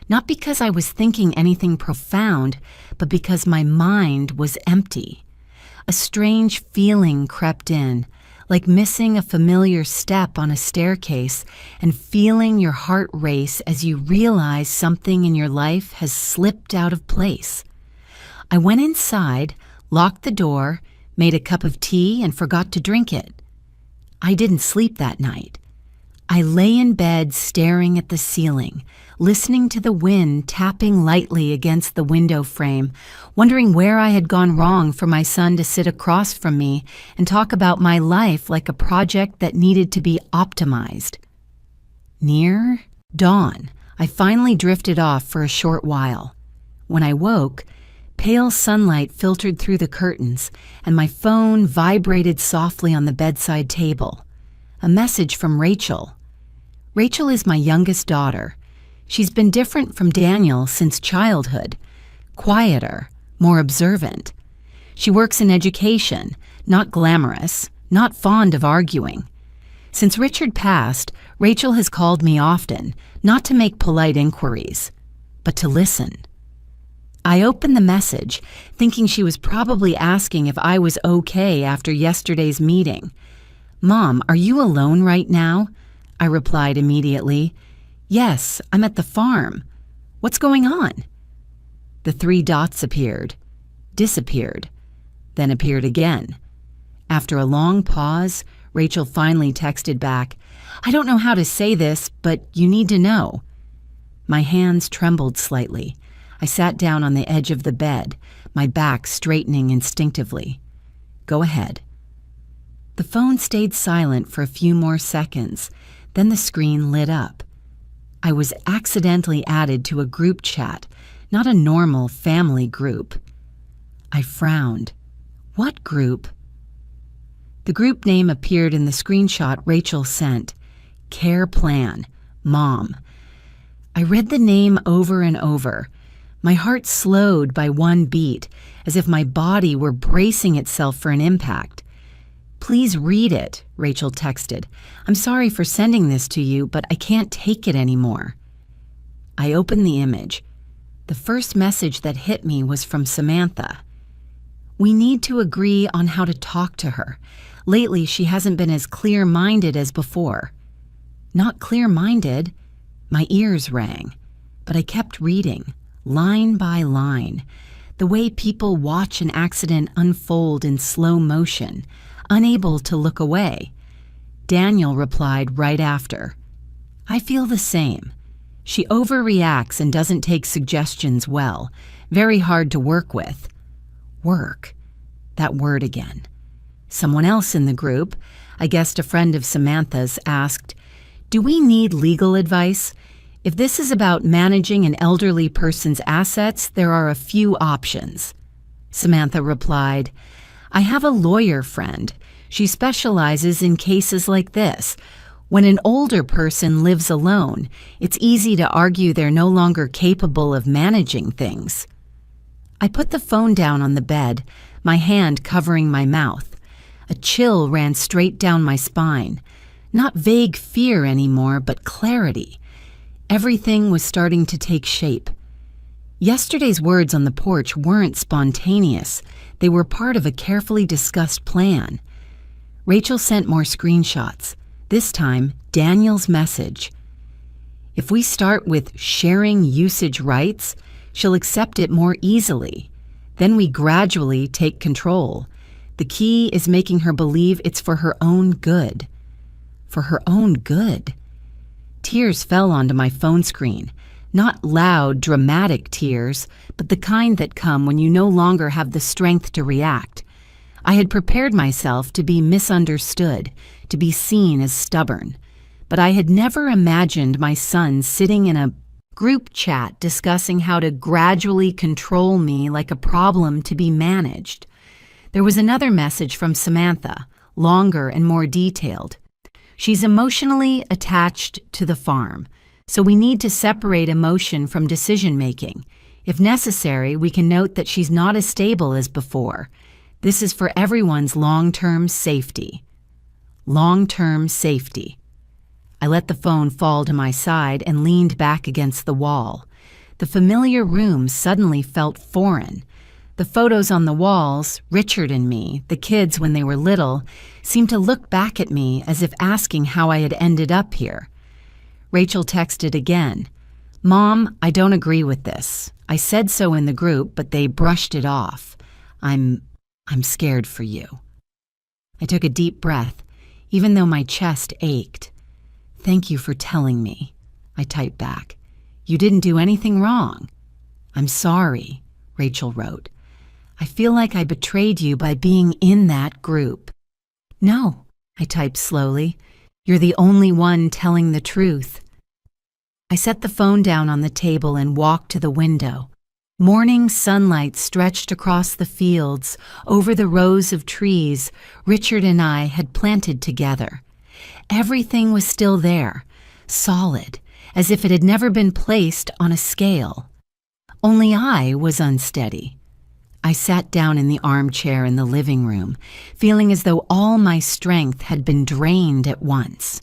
not because I was thinking anything profound, but because my mind was empty. A strange feeling crept in, like missing a familiar step on a staircase and feeling your heart race as you realize something in your life has slipped out of place. I went inside, locked the door, made a cup of tea, and forgot to drink it. I didn't sleep that night. I lay in bed staring at the ceiling, listening to the wind tapping lightly against the window frame, wondering where I had gone wrong for my son to sit across from me and talk about my life like a project that needed to be optimized. Near dawn, I finally drifted off for a short while. When I woke, pale sunlight filtered through the curtains, and my phone vibrated softly on the bedside table. A message from Rachel. Rachel is my youngest daughter. She's been different from Daniel since childhood. Quieter, more observant. She works in education, not glamorous, not fond of arguing. Since Richard passed, Rachel has called me often, not to make polite inquiries, but to listen. I opened the message, thinking she was probably asking if I was okay after yesterday's meeting. "Mom, are you alone right now?" I replied immediately. "Yes, I'm at the farm. What's going on?" The 3 dots appeared, disappeared, then appeared again. After a long pause, Rachel finally texted back, "I don't know how to say this, but you need to know." My hands trembled slightly. I sat down on the edge of the bed, my back straightening instinctively. "Go ahead." The phone stayed silent for a few more seconds, then the screen lit up. I was accidentally added to a group chat, not a normal family group. I frowned. What group? The group name appeared in the screenshot Rachel sent. Care Plan, Mom. I read the name over and over. My heart slowed by 1 beat, as if my body were bracing itself for an impact. "Please read it," Rachel texted. "I'm sorry for sending this to you, but I can't take it anymore." I opened the image. The first message that hit me was from Samantha. "We need to agree on how to talk to her. Lately, she hasn't been as clear-minded as before." Not clear-minded. My ears rang, but I kept reading, line by line, the way people watch an accident unfold in slow motion, unable to look away. Daniel replied right after, "I feel the same. She overreacts and doesn't take suggestions well, very hard to work with." Work. That word again. Someone else in the group, I guessed a friend of Samantha's, asked, "Do we need legal advice? If this is about managing an elderly person's assets, there are a few options." Samantha replied, "I have a lawyer friend. She specializes in cases like this. When an older person lives alone, it's easy to argue they're no longer capable of managing things." I put the phone down on the bed, my hand covering my mouth. A chill ran straight down my spine. Not vague fear anymore, but clarity. Everything was starting to take shape. Yesterday's words on the porch weren't spontaneous. They were part of a carefully discussed plan. Rachel sent more screenshots, this time Daniel's message. "If we start with sharing usage rights, she'll accept it more easily. Then we gradually take control. The key is making her believe it's for her own good." For her own good. Tears fell onto my phone screen. Not loud, dramatic tears, but the kind that come when you no longer have the strength to react. I had prepared myself to be misunderstood, to be seen as stubborn. But I had never imagined my son sitting in a group chat discussing how to gradually control me like a problem to be managed. There was another message from Samantha, longer and more detailed. "She's emotionally attached to the farm, so we need to separate emotion from decision-making. If necessary, we can note that she's not as stable as before. This is for everyone's long-term safety." Long-term safety. I let the phone fall to my side and leaned back against the wall. The familiar room suddenly felt foreign. The photos on the walls, Richard and me, the kids when they were little, seemed to look back at me as if asking how I had ended up here. Rachel texted again, "Mom, I don't agree with this. I said so in the group, but they brushed it off. I'm scared for you." I took a deep breath, even though my chest ached. "Thank you for telling me," I typed back. "You didn't do anything wrong." "I'm sorry," Rachel wrote. "I feel like I betrayed you by being in that group." "No," I typed slowly. "You're the only one telling the truth." I set the phone down on the table and walked to the window. Morning sunlight stretched across the fields, over the rows of trees Richard and I had planted together. Everything was still there, solid, as if it had never been placed on a scale. Only I was unsteady. I sat down in the armchair in the living room, feeling as though all my strength had been drained at once.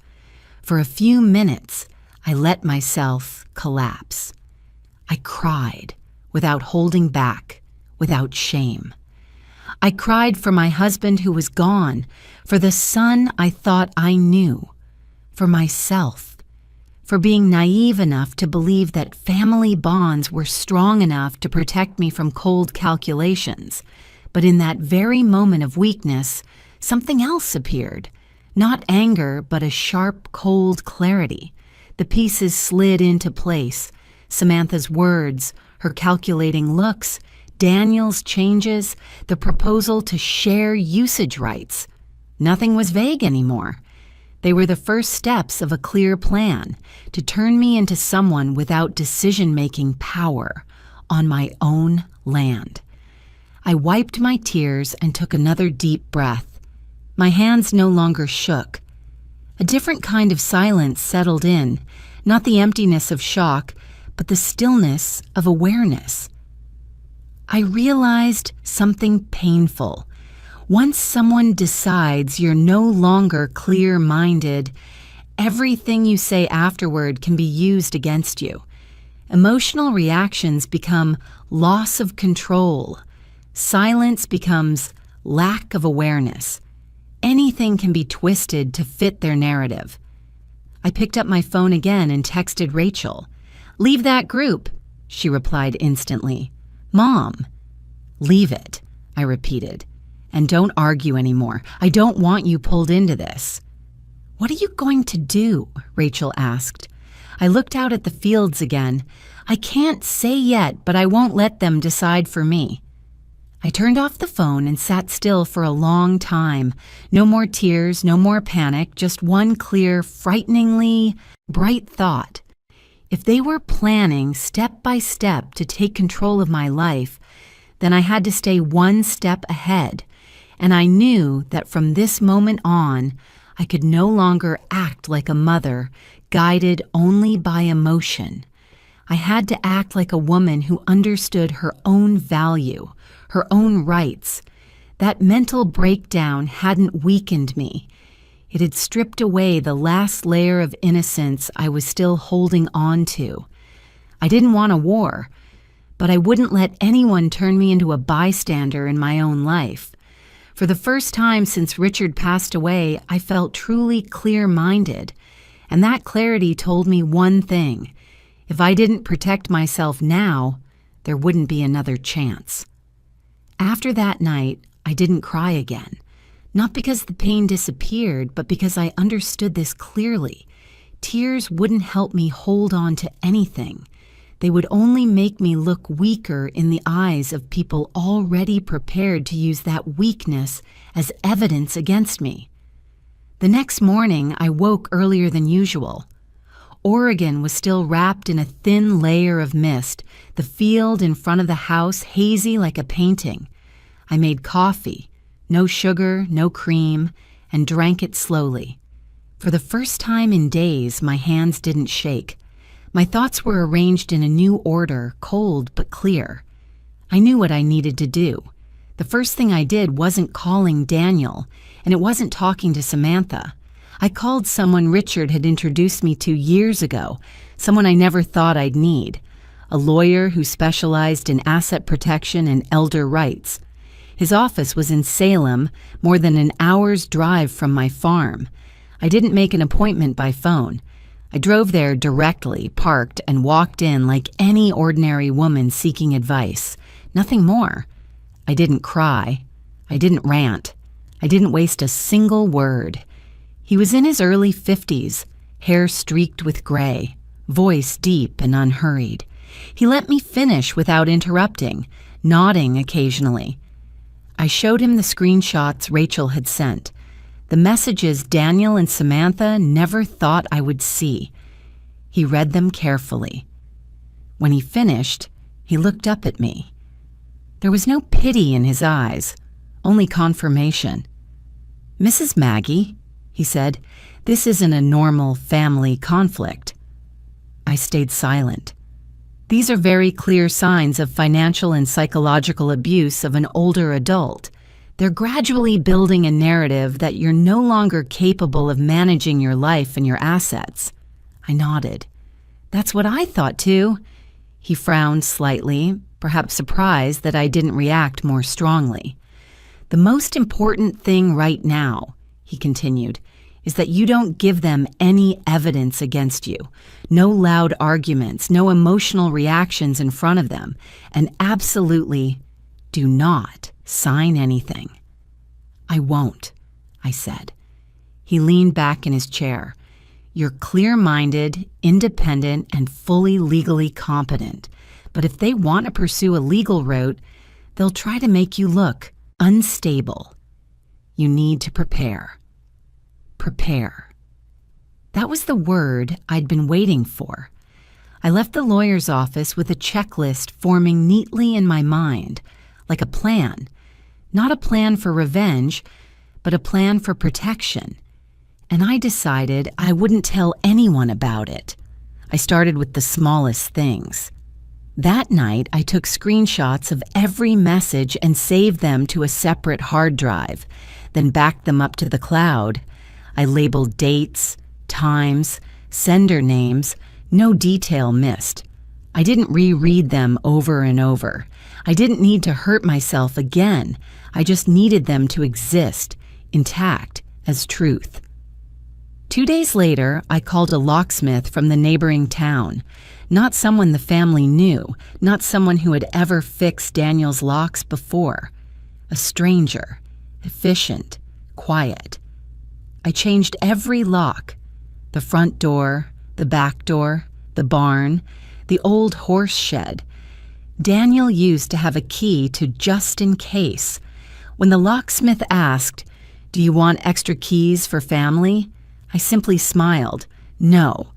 For a few minutes, I let myself collapse. I cried, without holding back, without shame. I cried for my husband who was gone, for the son I thought I knew, for myself, for being naive enough to believe that family bonds were strong enough to protect me from cold calculations. But in that very moment of weakness, something else appeared. Not anger, but a sharp, cold clarity. The pieces slid into place. Samantha's words, her calculating looks, Daniel's changes, the proposal to share usage rights. Nothing was vague anymore. They were the first steps of a clear plan to turn me into someone without decision-making power on my own land. I wiped my tears and took another deep breath. My hands no longer shook. A different kind of silence settled in, not the emptiness of shock, but the stillness of awareness. I realized something painful. Once someone decides you're no longer clear-minded, everything you say afterward can be used against you. Emotional reactions become loss of control. Silence becomes lack of awareness. Anything can be twisted to fit their narrative. I picked up my phone again and texted Rachel. "Leave that group," she replied instantly. "Mom." "Leave it," I repeated. "And don't argue anymore. I don't want you pulled into this." "What are you going to do?" Rachel asked. I looked out at the fields again. "I can't say yet, but I won't let them decide for me." I turned off the phone and sat still for a long time. No more tears, no more panic, just one clear, frighteningly bright thought. If they were planning step by step to take control of my life, then I had to stay one step ahead. And I knew that from this moment on, I could no longer act like a mother, guided only by emotion. I had to act like a woman who understood her own value, her own rights. That mental breakdown hadn't weakened me. It had stripped away the last layer of innocence I was still holding on to. I didn't want a war, but I wouldn't let anyone turn me into a bystander in my own life. For the first time since Richard passed away, I felt truly clear-minded, and that clarity told me one thing. If I didn't protect myself now, there wouldn't be another chance. After that night, I didn't cry again. Not because the pain disappeared, but because I understood this clearly. Tears wouldn't help me hold on to anything. They would only make me look weaker in the eyes of people already prepared to use that weakness as evidence against me. The next morning, I woke earlier than usual. Oregon was still wrapped in a thin layer of mist, the field in front of the house hazy like a painting. I made coffee, no sugar, no cream, and drank it slowly. For the first time in days, my hands didn't shake. My thoughts were arranged in a new order, cold but clear. I knew what I needed to do. The first thing I did wasn't calling Daniel, and it wasn't talking to Samantha. I called someone Richard had introduced me to years ago, someone I never thought I'd need, a lawyer who specialized in asset protection and elder rights. His office was in Salem, more than an hour's drive from my farm. I didn't make an appointment by phone. I drove there directly, parked, and walked in like any ordinary woman seeking advice. Nothing more. I didn't cry. I didn't rant. I didn't waste a single word. He was in his early 50s, hair streaked with gray, voice deep and unhurried. He let me finish without interrupting, nodding occasionally. I showed him the screenshots Rachel had sent, the messages Daniel and Samantha never thought I would see. He read them carefully. When he finished, he looked up at me. There was no pity in his eyes, only confirmation. "Mrs. Maggie," he said, This isn't a normal family conflict." I stayed silent. These are very clear signs of financial and psychological abuse of an older adult. They're gradually building a narrative that you're no longer capable of managing your life and your assets. I nodded. "That's what I thought too." He frowned slightly, perhaps surprised that I didn't react more strongly. "The most important thing right now," he continued, "is that you don't give them any evidence against you. No loud arguments, no emotional reactions in front of them, and absolutely do not sign anything." "I won't," I said. He leaned back in his chair. "You're clear-minded, independent, and fully legally competent. But if they want to pursue a legal route, they'll try to make you look unstable. You need to prepare." Prepare. That was the word I'd been waiting for. I left the lawyer's office with a checklist forming neatly in my mind, like a plan. Not a plan for revenge, but a plan for protection. And I decided I wouldn't tell anyone about it. I started with the smallest things. That night, I took screenshots of every message and saved them to a separate hard drive, then backed them up to the cloud. I labeled dates, times, sender names, no detail missed. I didn't reread them over and over. I didn't need to hurt myself again. I just needed them to exist, intact, as truth. 2 days later, I called a locksmith from the neighboring town. Not someone the family knew, not someone who had ever fixed Daniel's locks before. A stranger, efficient, quiet. I changed every lock: the front door, the back door, the barn, the old horse shed. Daniel used to have a key to just in case. When the locksmith asked, "Do you want extra keys for family?" I simply smiled, "No."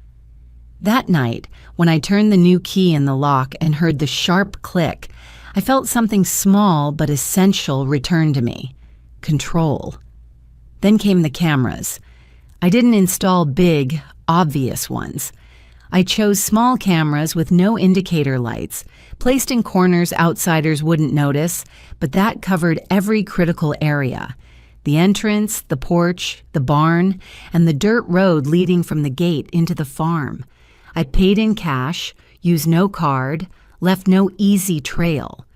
That night, when I turned the new key in the lock and heard the sharp click, I felt something small but essential return to me: control. Then came the cameras. I didn't install big, obvious ones. I chose small cameras with no indicator lights, placed in corners outsiders wouldn't notice, but that covered every critical area: the entrance, the porch, the barn, and the dirt road leading from the gate into the farm. I paid in cash, used no card, left no easy trail.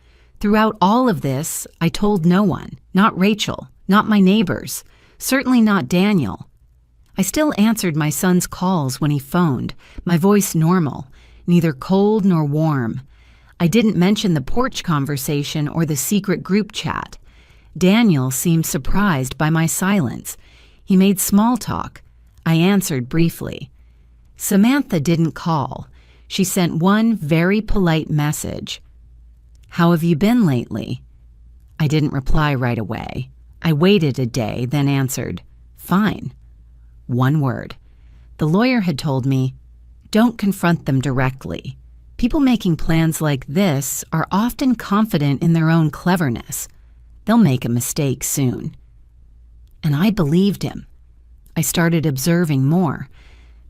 Throughout all of this, I told no one, not Rachel, not my neighbors, certainly not Daniel. I still answered my son's calls when he phoned, my voice normal, neither cold nor warm. I didn't mention the porch conversation or the secret group chat. Daniel seemed surprised by my silence. He made small talk. I answered briefly. Samantha didn't call. She sent one very polite message. "How have you been lately?" I didn't reply right away. I waited a day, then answered, "Fine." One word. The lawyer had told me, "Don't confront them directly. People making plans like this are often confident in their own cleverness. They'll make a mistake soon." And I believed him. I started observing more,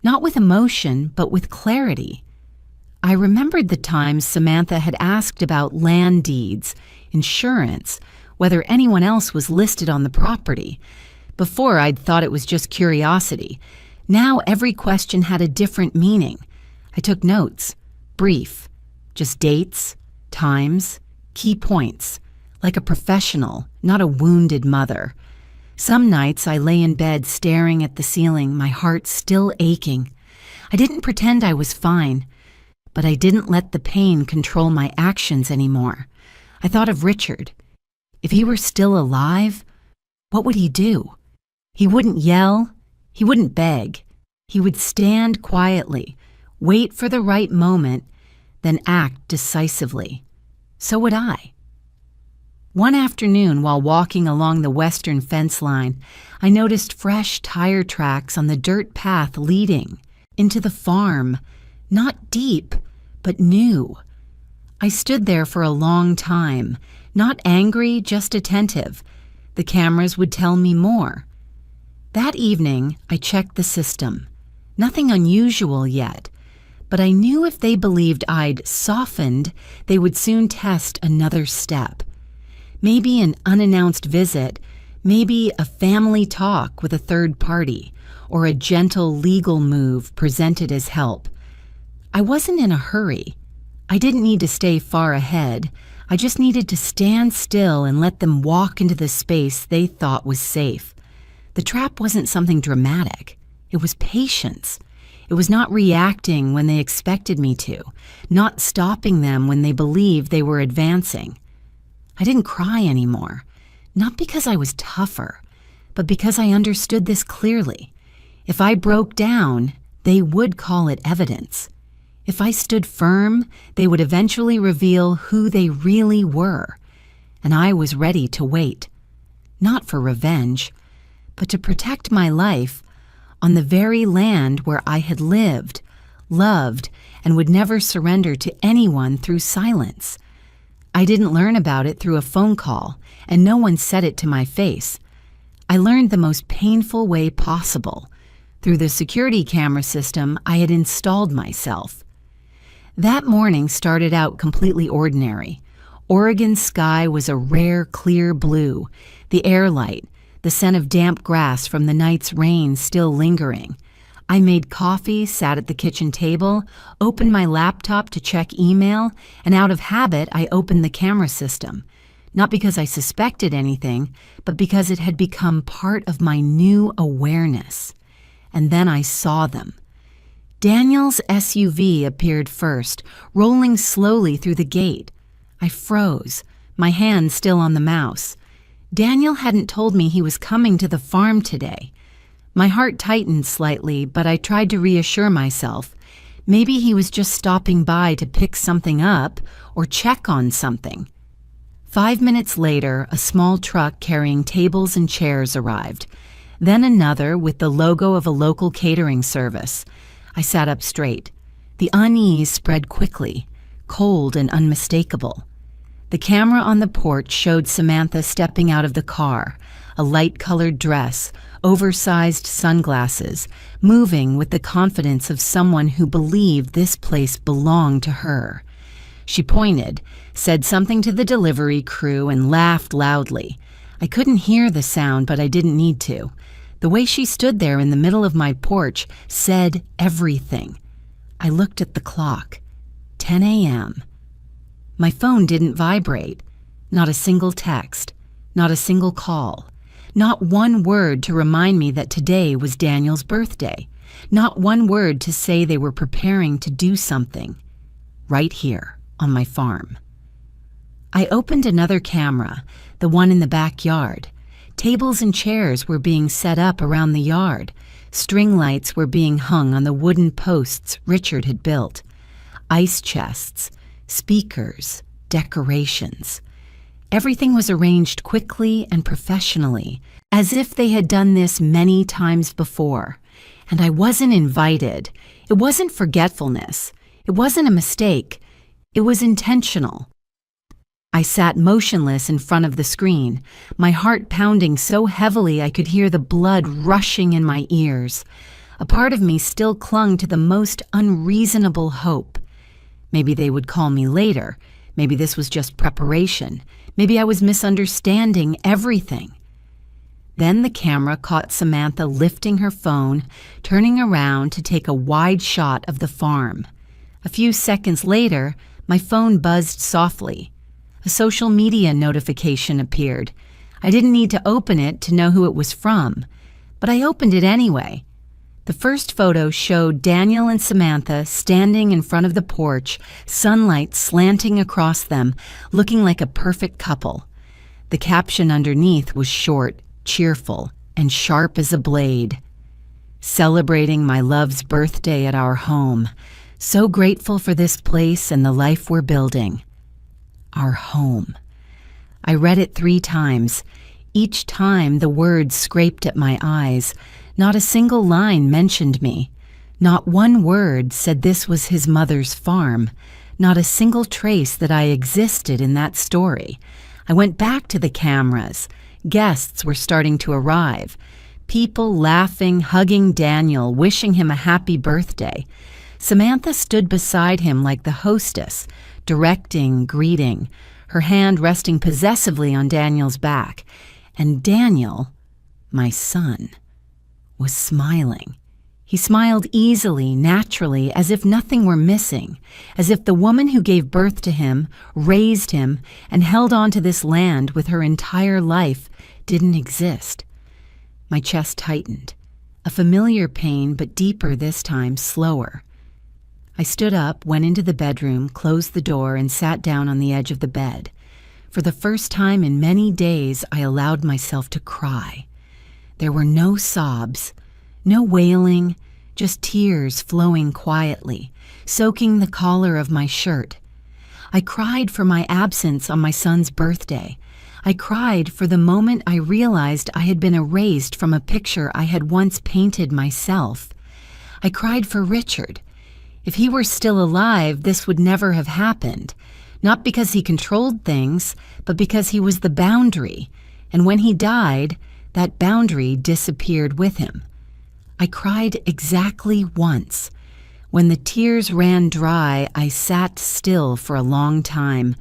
not with emotion, but with clarity. I remembered the times Samantha had asked about land deeds, insurance, whether anyone else was listed on the property. Before, I'd thought it was just curiosity. Now every question had a different meaning. I took notes, brief, just dates, times, key points, like a professional, not a wounded mother. Some nights I lay in bed staring at the ceiling, my heart still aching. I didn't pretend I was fine, but I didn't let the pain control my actions anymore. I thought of Richard. If he were still alive, what would he do? He wouldn't yell. He wouldn't beg. He would stand quietly, wait for the right moment, then act decisively. So would I. One afternoon, while walking along the western fence line, I noticed fresh tire tracks on the dirt path leading into the farm, not deep, but new. I stood there for a long time, not angry, just attentive. The cameras would tell me more. That evening, I checked the system. Nothing unusual yet, but I knew if they believed I'd softened, they would soon test another step. Maybe an unannounced visit, maybe a family talk with a third party, or a gentle legal move presented as help. I wasn't in a hurry. I didn't need to stay far ahead. I just needed to stand still and let them walk into the space they thought was safe. The trap wasn't something dramatic. It was patience. It was not reacting when they expected me to, not stopping them when they believed they were advancing. I didn't cry anymore, not because I was tougher, but because I understood this clearly. If I broke down, they would call it evidence. If I stood firm, they would eventually reveal who they really were. And I was ready to wait, not for revenge, but to protect my life on the very land where I had lived, loved, and would never surrender to anyone through silence. I didn't learn about it through a phone call, and no one said it to my face. I learned the most painful way possible, through the security camera system I had installed myself. That morning started out completely ordinary. Oregon's sky was a rare, clear blue, the air light, the scent of damp grass from the night's rain still lingering. I made coffee, sat at the kitchen table, opened my laptop to check email, and out of habit, I opened the camera system. Not because I suspected anything, but because it had become part of my new awareness. And then I saw them. Daniel's SUV appeared first, rolling slowly through the gate. I froze, my hand still on the mouse. Daniel hadn't told me he was coming to the farm today. My heart tightened slightly, but I tried to reassure myself. Maybe he was just stopping by to pick something up or check on something. 5 minutes later, a small truck carrying tables and chairs arrived. Then another with the logo of a local catering service. I sat up straight. The unease spread quickly, cold and unmistakable. The camera on the porch showed Samantha stepping out of the car, a light-colored dress, oversized sunglasses, moving with the confidence of someone who believed this place belonged to her. She pointed, said something to the delivery crew, and laughed loudly. I couldn't hear the sound, but I didn't need to. The way she stood there in the middle of my porch said everything. I looked at the clock. 10 a.m. My phone didn't vibrate. Not a single text. Not a single call. Not one word to remind me that today was Daniel's birthday. Not one word to say they were preparing to do something. Right here, on my farm. I opened another camera, the one in the backyard. Tables and chairs were being set up around the yard. String lights were being hung on the wooden posts Richard had built. Ice chests, speakers, decorations. Everything was arranged quickly and professionally, as if they had done this many times before. And I wasn't invited. It wasn't forgetfulness. It wasn't a mistake. It was intentional. I sat motionless in front of the screen, my heart pounding so heavily I could hear the blood rushing in my ears. A part of me still clung to the most unreasonable hope. Maybe they would call me later. Maybe this was just preparation. Maybe I was misunderstanding everything. Then the camera caught Samantha lifting her phone, turning around to take a wide shot of the farm. A few seconds later, my phone buzzed softly. A social media notification appeared. I didn't need to open it to know who it was from, but I opened it anyway. The first photo showed Daniel and Samantha standing in front of the porch, sunlight slanting across them, looking like a perfect couple. The caption underneath was short, cheerful, and sharp as a blade. Celebrating my love's birthday at our home. So grateful for this place and the life we're building. Our home. I read it 3 times. Each time the words scraped at my eyes. Not a single line mentioned me. Not one word said this was his mother's farm. Not a single trace that I existed in that story. I went back to the cameras. Guests were starting to arrive. People laughing, hugging Daniel, wishing him a happy birthday. Samantha stood beside him like the hostess, directing, greeting, her hand resting possessively on Daniel's back. And Daniel, my son, was smiling. He smiled easily, naturally, as if nothing were missing, as if the woman who gave birth to him, raised him, and held on to this land with her entire life didn't exist. My chest tightened, a familiar pain, but deeper this time, slower. I stood up, went into the bedroom, closed the door, and sat down on the edge of the bed. For the first time in many days, I allowed myself to cry. There were no sobs, no wailing, just tears flowing quietly, soaking the collar of my shirt. I cried for my absence on my son's birthday. I cried for the moment I realized I had been erased from a picture I had once painted myself. I cried for Richard. If he were still alive, this would never have happened. Not because he controlled things, but because he was the boundary. And when he died, that boundary disappeared with him. I cried exactly once. When the tears ran dry, I sat still for a long time.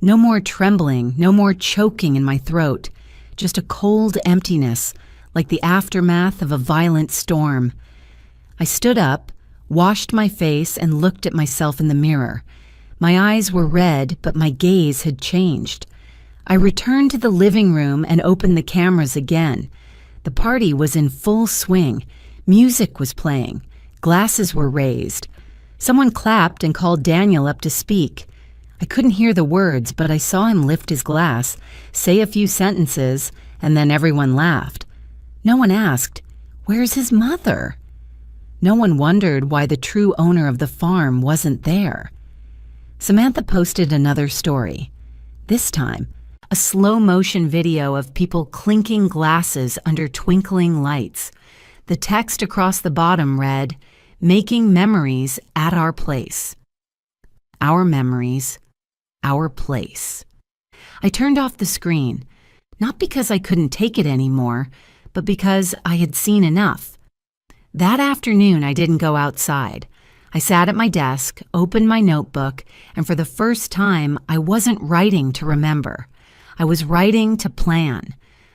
No more trembling, no more choking in my throat. Just a cold emptiness, like the aftermath of a violent storm. I stood up, washed my face, and looked at myself in the mirror. My eyes were red, but my gaze had changed. I returned to the living room and opened the cameras again. The party was in full swing. Music was playing. Glasses were raised. Someone clapped and called Daniel up to speak. I couldn't hear the words, but I saw him lift his glass, say a few sentences, and then everyone laughed. No one asked, "Where's his mother?" No one wondered why the true owner of the farm wasn't there. Samantha posted another story. This time, a slow-motion video of people clinking glasses under twinkling lights. The text across the bottom read, "Making memories at our place." Our memories, our place. I turned off the screen, not because I couldn't take it anymore, but because I had seen enough. That afternoon, I didn't go outside. I sat at my desk, opened my notebook, and for the first time, I wasn't writing to remember. I was writing to plan.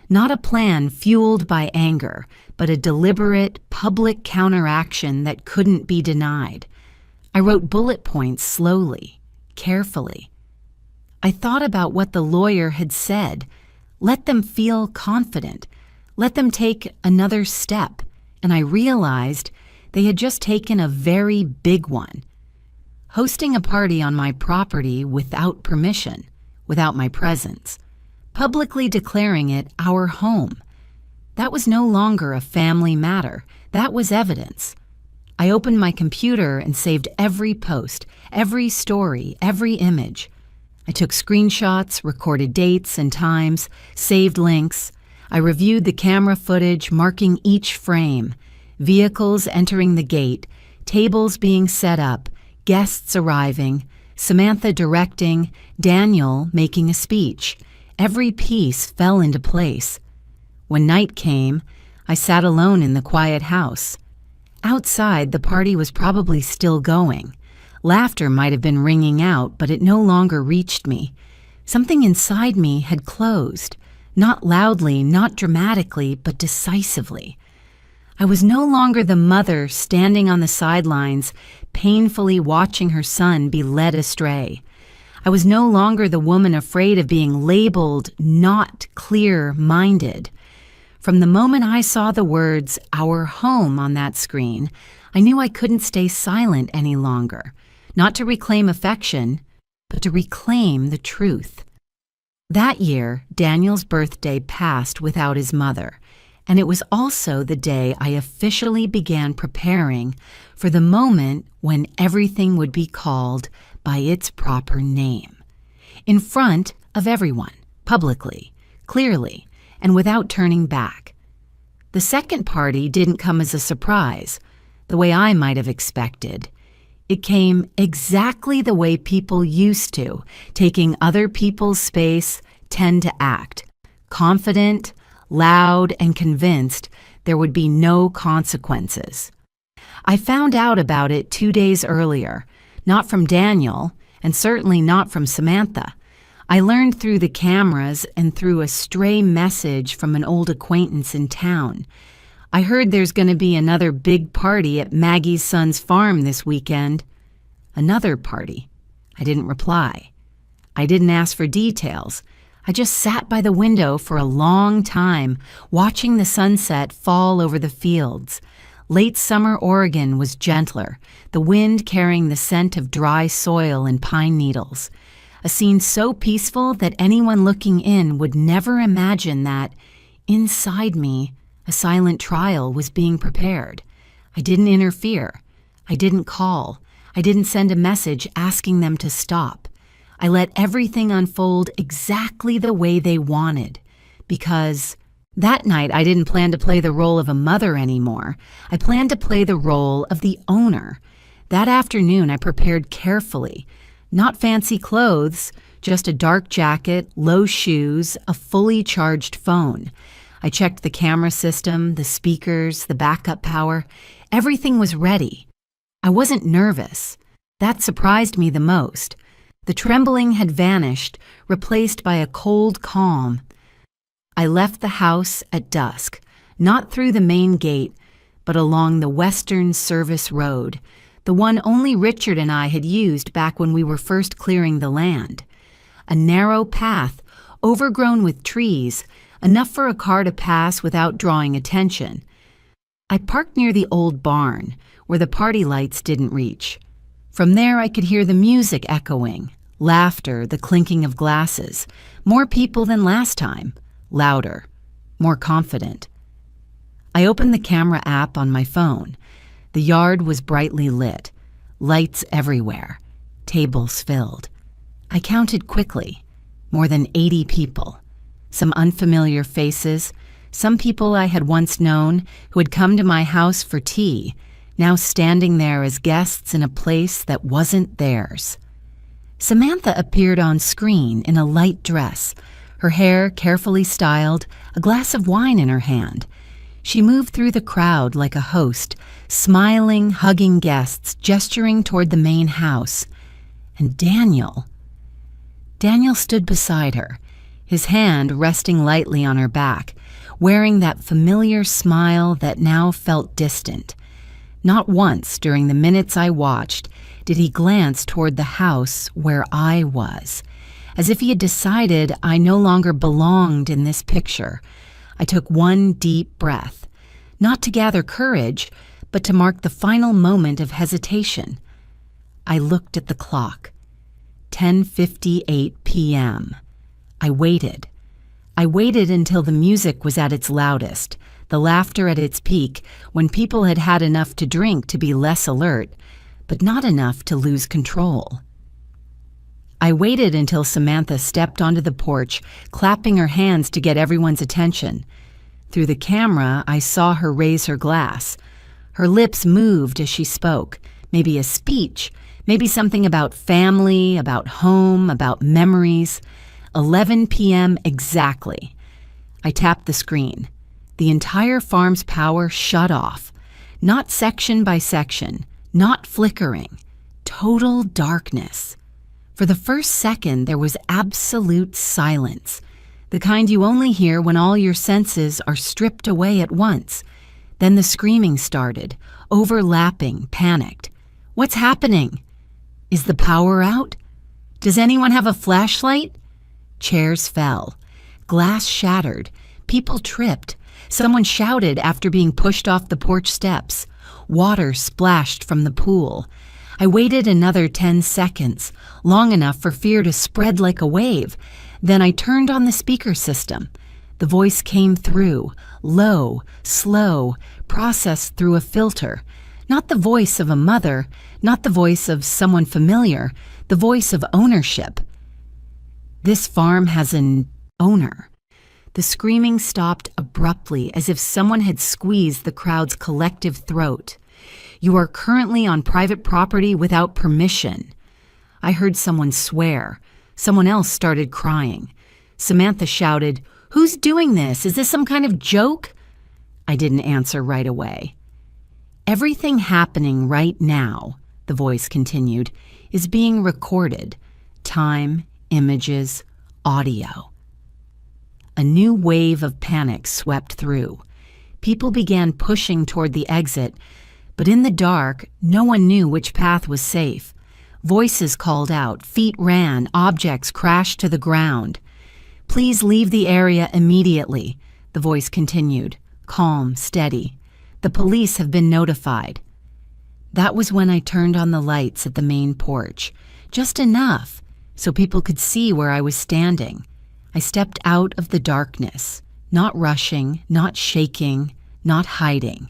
Not a plan fueled by anger, but a deliberate, public counteraction that couldn't be denied. I wrote bullet points slowly, carefully. I thought about what the lawyer had said. Let them feel confident. Let them take another step. And I realized they had just taken a very big one. Hosting a party on my property without permission, without my presence. Publicly declaring it our home. That was no longer a family matter. That was evidence. I opened my computer and saved every post, every story, every image. I took screenshots, recorded dates and times, saved links. I reviewed the camera footage, marking each frame. Vehicles entering the gate, tables being set up, guests arriving, Samantha directing, Daniel making a speech. Every piece fell into place. When night came, I sat alone in the quiet house. Outside, the party was probably still going. Laughter might have been ringing out, but it no longer reached me. Something inside me had closed, not loudly, not dramatically, but decisively. I was no longer the mother standing on the sidelines, painfully watching her son be led astray. I was no longer the woman afraid of being labeled not clear-minded. From the moment I saw the words, "our home," on that screen, I knew I couldn't stay silent any longer, not to reclaim affection, but to reclaim the truth. That year, Daniel's birthday passed without his mother, and it was also the day I officially began preparing for the moment when everything would be called by its proper name, in front of everyone, publicly, clearly, and without turning back. The second party didn't come as a surprise, the way I might have expected. It came exactly the way people used to, taking other people's space, tend to act, confident, loud, and convinced there would be no consequences. I found out about it 2 days earlier, not from Daniel, and certainly not from Samantha. I learned through the cameras and through a stray message from an old acquaintance in town. I heard there's going to be another big party at Maggie's son's farm this weekend. Another party. I didn't reply. I didn't ask for details. I just sat by the window for a long time, watching the sunset fall over the fields. Late summer Oregon was gentler, the wind carrying the scent of dry soil and pine needles. A scene so peaceful that anyone looking in would never imagine that, inside me, a silent trial was being prepared. I didn't interfere. I didn't call. I didn't send a message asking them to stop. I let everything unfold exactly the way they wanted, because that night I didn't plan to play the role of a mother anymore. I planned to play the role of the owner. That afternoon I prepared carefully. Not fancy clothes, just a dark jacket, low shoes, a fully charged phone. I checked the camera system, the speakers, the backup power. Everything was ready. I wasn't nervous. That surprised me the most. The trembling had vanished, replaced by a cold calm. I left the house at dusk, not through the main gate, but along the Western Service Road, the one only Richard and I had used back when we were first clearing the land. A narrow path, overgrown with trees, enough for a car to pass without drawing attention. I parked near the old barn, where the party lights didn't reach. From there I could hear the music echoing, laughter, the clinking of glasses, more people than last time, louder, more confident. I opened the camera app on my phone. The yard was brightly lit, lights everywhere, tables filled. I counted quickly, more than 80 people, some unfamiliar faces, some people I had once known who had come to my house for tea, now standing there as guests in a place that wasn't theirs. Samantha appeared on screen in a light dress, her hair carefully styled, a glass of wine in her hand. She moved through the crowd like a host, smiling, hugging guests, gesturing toward the main house. And Daniel stood beside her, his hand resting lightly on her back, wearing that familiar smile that now felt distant. Not once during the minutes I watched did he glance toward the house where I was, as if he had decided I no longer belonged in this picture. I took one deep breath, not to gather courage, but to mark the final moment of hesitation. I looked at the clock. 10:58 p.m. I waited. I waited until the music was at its loudest, the laughter at its peak, when people had had enough to drink to be less alert, but not enough to lose control. I waited until Samantha stepped onto the porch, clapping her hands to get everyone's attention. Through the camera, I saw her raise her glass. Her lips moved as she spoke, maybe a speech, maybe something about family, about home, about memories. 11 p.m. exactly. I tapped the screen. The entire farm's power shut off. Not section by section, not flickering. Total darkness. For the first second, there was absolute silence, the kind you only hear when all your senses are stripped away at once. Then the screaming started, overlapping, panicked. What's happening? Is the power out? Does anyone have a flashlight? Chairs fell. Glass shattered. People tripped. Someone shouted after being pushed off the porch steps. Water splashed from the pool. I waited another 10 seconds, long enough for fear to spread like a wave. Then I turned on the speaker system. The voice came through, low, slow, processed through a filter. Not the voice of a mother, not the voice of someone familiar, the voice of ownership. This farm has an owner. The screaming stopped abruptly, as if someone had squeezed the crowd's collective throat. You are currently on private property without permission. I heard someone swear. Someone else started crying. Samantha shouted, "Who's doing this? Is this some kind of joke?" I didn't answer right away. Everything happening right now, the voice continued, is being recorded. Time, images, audio. A new wave of panic swept through. People began pushing toward the exit, but in the dark, no one knew which path was safe. Voices called out, feet ran, objects crashed to the ground. "Please leave the area immediately," the voice continued, calm, steady. "The police have been notified." That was when I turned on the lights at the main porch, just enough so people could see where I was standing. I stepped out of the darkness, not rushing, not shaking, not hiding.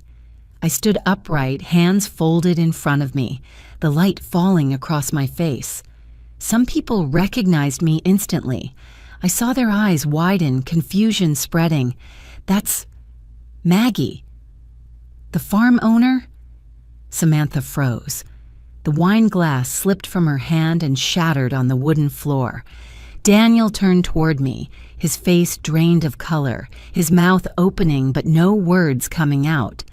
I stood upright, hands folded in front of me, the light falling across my face. Some people recognized me instantly. I saw their eyes widen, confusion spreading. "That's Maggie." "The farm owner?" Samantha froze. The wine glass slipped from her hand and shattered on the wooden floor. Daniel turned toward me, his face drained of color, his mouth opening but no words coming out.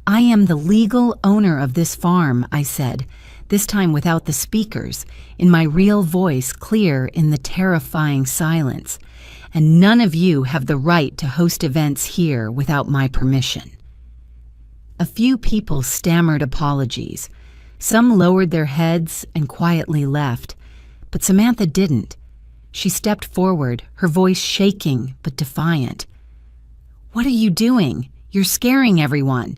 "I am the legal owner of this farm," I said, this time without the speakers, in my real voice clear in the terrifying silence. "And none of you have the right to host events here without my permission." A few people stammered apologies. Some lowered their heads and quietly left, but Samantha didn't. She stepped forward, her voice shaking but defiant. "What are you doing? You're scaring everyone."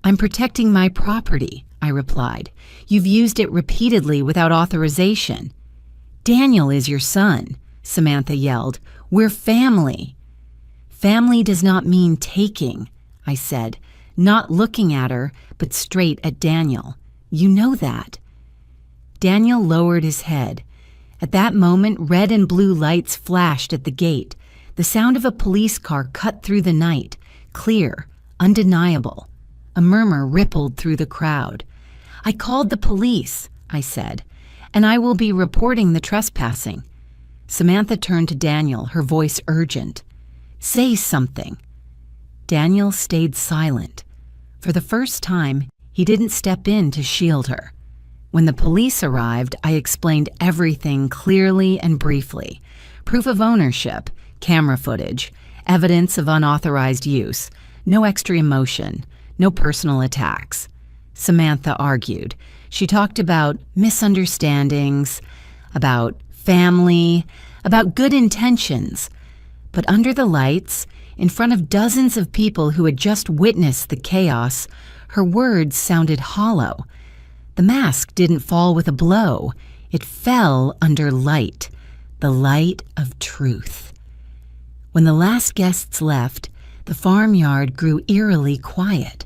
"I'm protecting my property," I replied. "You've used it repeatedly without authorization." "Daniel is your son," Samantha yelled. "We're family." "Family does not mean taking," I said, not looking at her, but straight at Daniel. "You know that." Daniel lowered his head. At that moment, red and blue lights flashed at the gate. The sound of a police car cut through the night, clear, undeniable. A murmur rippled through the crowd. "I called the police," I said, "and I will be reporting the trespassing." Samantha turned to Daniel, her voice urgent. "Say something." Daniel stayed silent. For the first time, he didn't step in to shield her. When the police arrived, I explained everything clearly and briefly. Proof of ownership, camera footage, evidence of unauthorized use, no extra emotion, no personal attacks. Samantha argued. She talked about misunderstandings, about family, about good intentions. But under the lights, in front of dozens of people who had just witnessed the chaos, her words sounded hollow. The mask didn't fall with a blow. It fell under light, the light of truth. When the last guests left, the farmyard grew eerily quiet.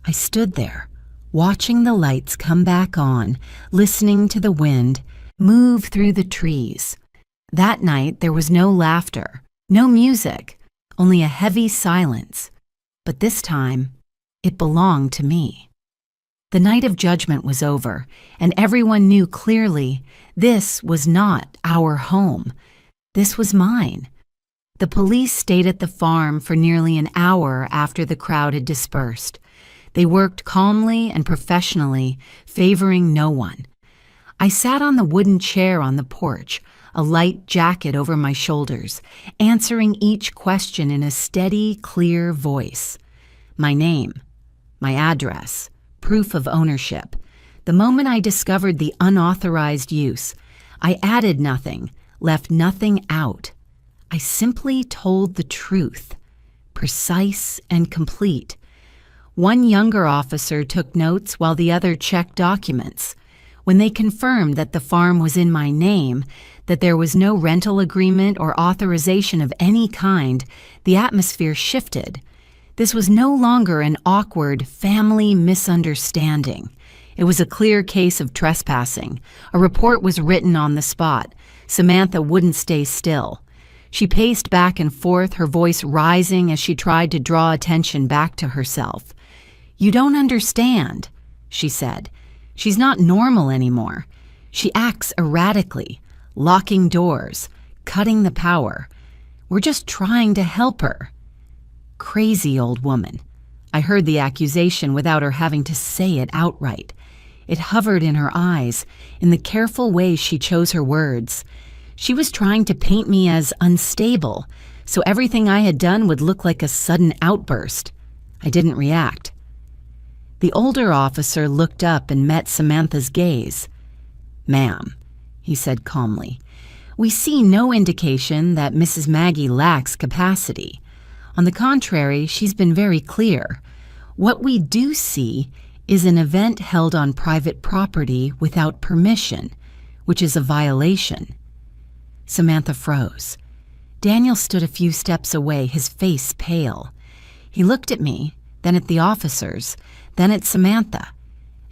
I stood there, watching the lights come back on, listening to the wind move through the trees. That night there was no laughter, no music, only a heavy silence. But this time, it belonged to me. The night of judgment was over, and everyone knew clearly this was not our home. This was mine. The police stayed at the farm for nearly an hour after the crowd had dispersed. They worked calmly and professionally, favoring no one. I sat on the wooden chair on the porch, a light jacket over my shoulders, answering each question in a steady, clear voice. My name, my address, proof of ownership. The moment I discovered the unauthorized use, I added nothing, left nothing out. I simply told the truth, precise and complete. One younger officer took notes while the other checked documents. When they confirmed that the farm was in my name, that there was no rental agreement or authorization of any kind, the atmosphere shifted. This was no longer an awkward family misunderstanding. It was a clear case of trespassing. A report was written on the spot. Samantha wouldn't stay still. She paced back and forth, her voice rising as she tried to draw attention back to herself. "You don't understand," she said. "She's not normal anymore. She acts erratically, locking doors, cutting the power. We're just trying to help her." crazy old woman." I heard the accusation without her having to say it outright. It hovered in her eyes, in the careful way she chose her words. She was trying to paint me as unstable, so everything I had done would look like a sudden outburst. I didn't react. The older officer looked up and met Samantha's gaze. "Ma'am," he said calmly, "we see no indication that Mrs. Maggie lacks capacity. On the contrary, she's been very clear. What we do see is an event held on private property without permission, which is a violation." Samantha froze. Daniel stood a few steps away, his face pale. He looked at me, then at the officers, then at Samantha,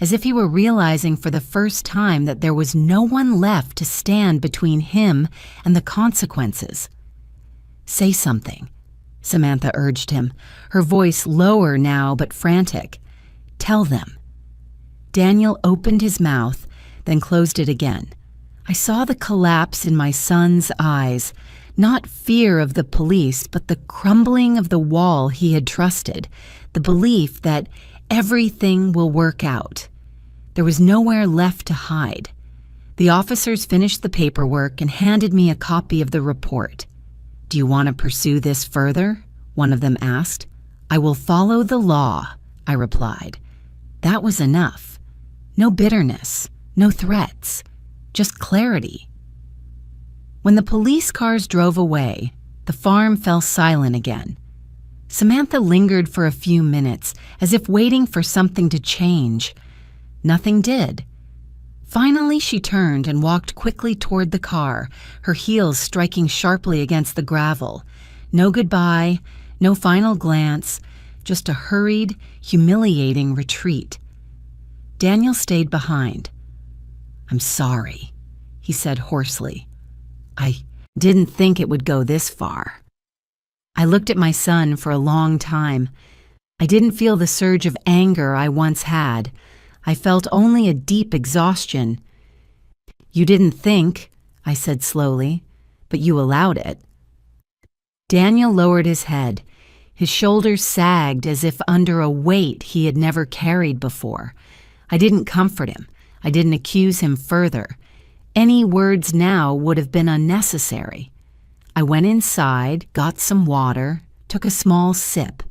as if he were realizing for the first time that there was no one left to stand between him and the consequences. "Say something," Samantha urged him, her voice lower now but frantic. "Tell them." Daniel opened his mouth, then closed it again. I saw the collapse in my son's eyes, not fear of the police, but the crumbling of the wall he had trusted, the belief that everything will work out. There was nowhere left to hide. The officers finished the paperwork and handed me a copy of the report. "Do you want to pursue this further?" one of them asked. "I will follow the law," I replied. That was enough. No bitterness, no threats, just clarity. When the police cars drove away, the farm fell silent again. Samantha lingered for a few minutes, as if waiting for something to change. Nothing did. Finally, she turned and walked quickly toward the car, her heels striking sharply against the gravel. No goodbye, no final glance, just a hurried, humiliating retreat. Daniel stayed behind. "I'm sorry," he said hoarsely. "I didn't think it would go this far." I looked at my son for a long time. I didn't feel the surge of anger I once had. I felt only a deep exhaustion. "You didn't think," I said slowly, "but you allowed it." Daniel lowered his head. His shoulders sagged as if under a weight he had never carried before. I didn't comfort him. I didn't accuse him further. Any words now would have been unnecessary. I went inside, got some water, took a small sip.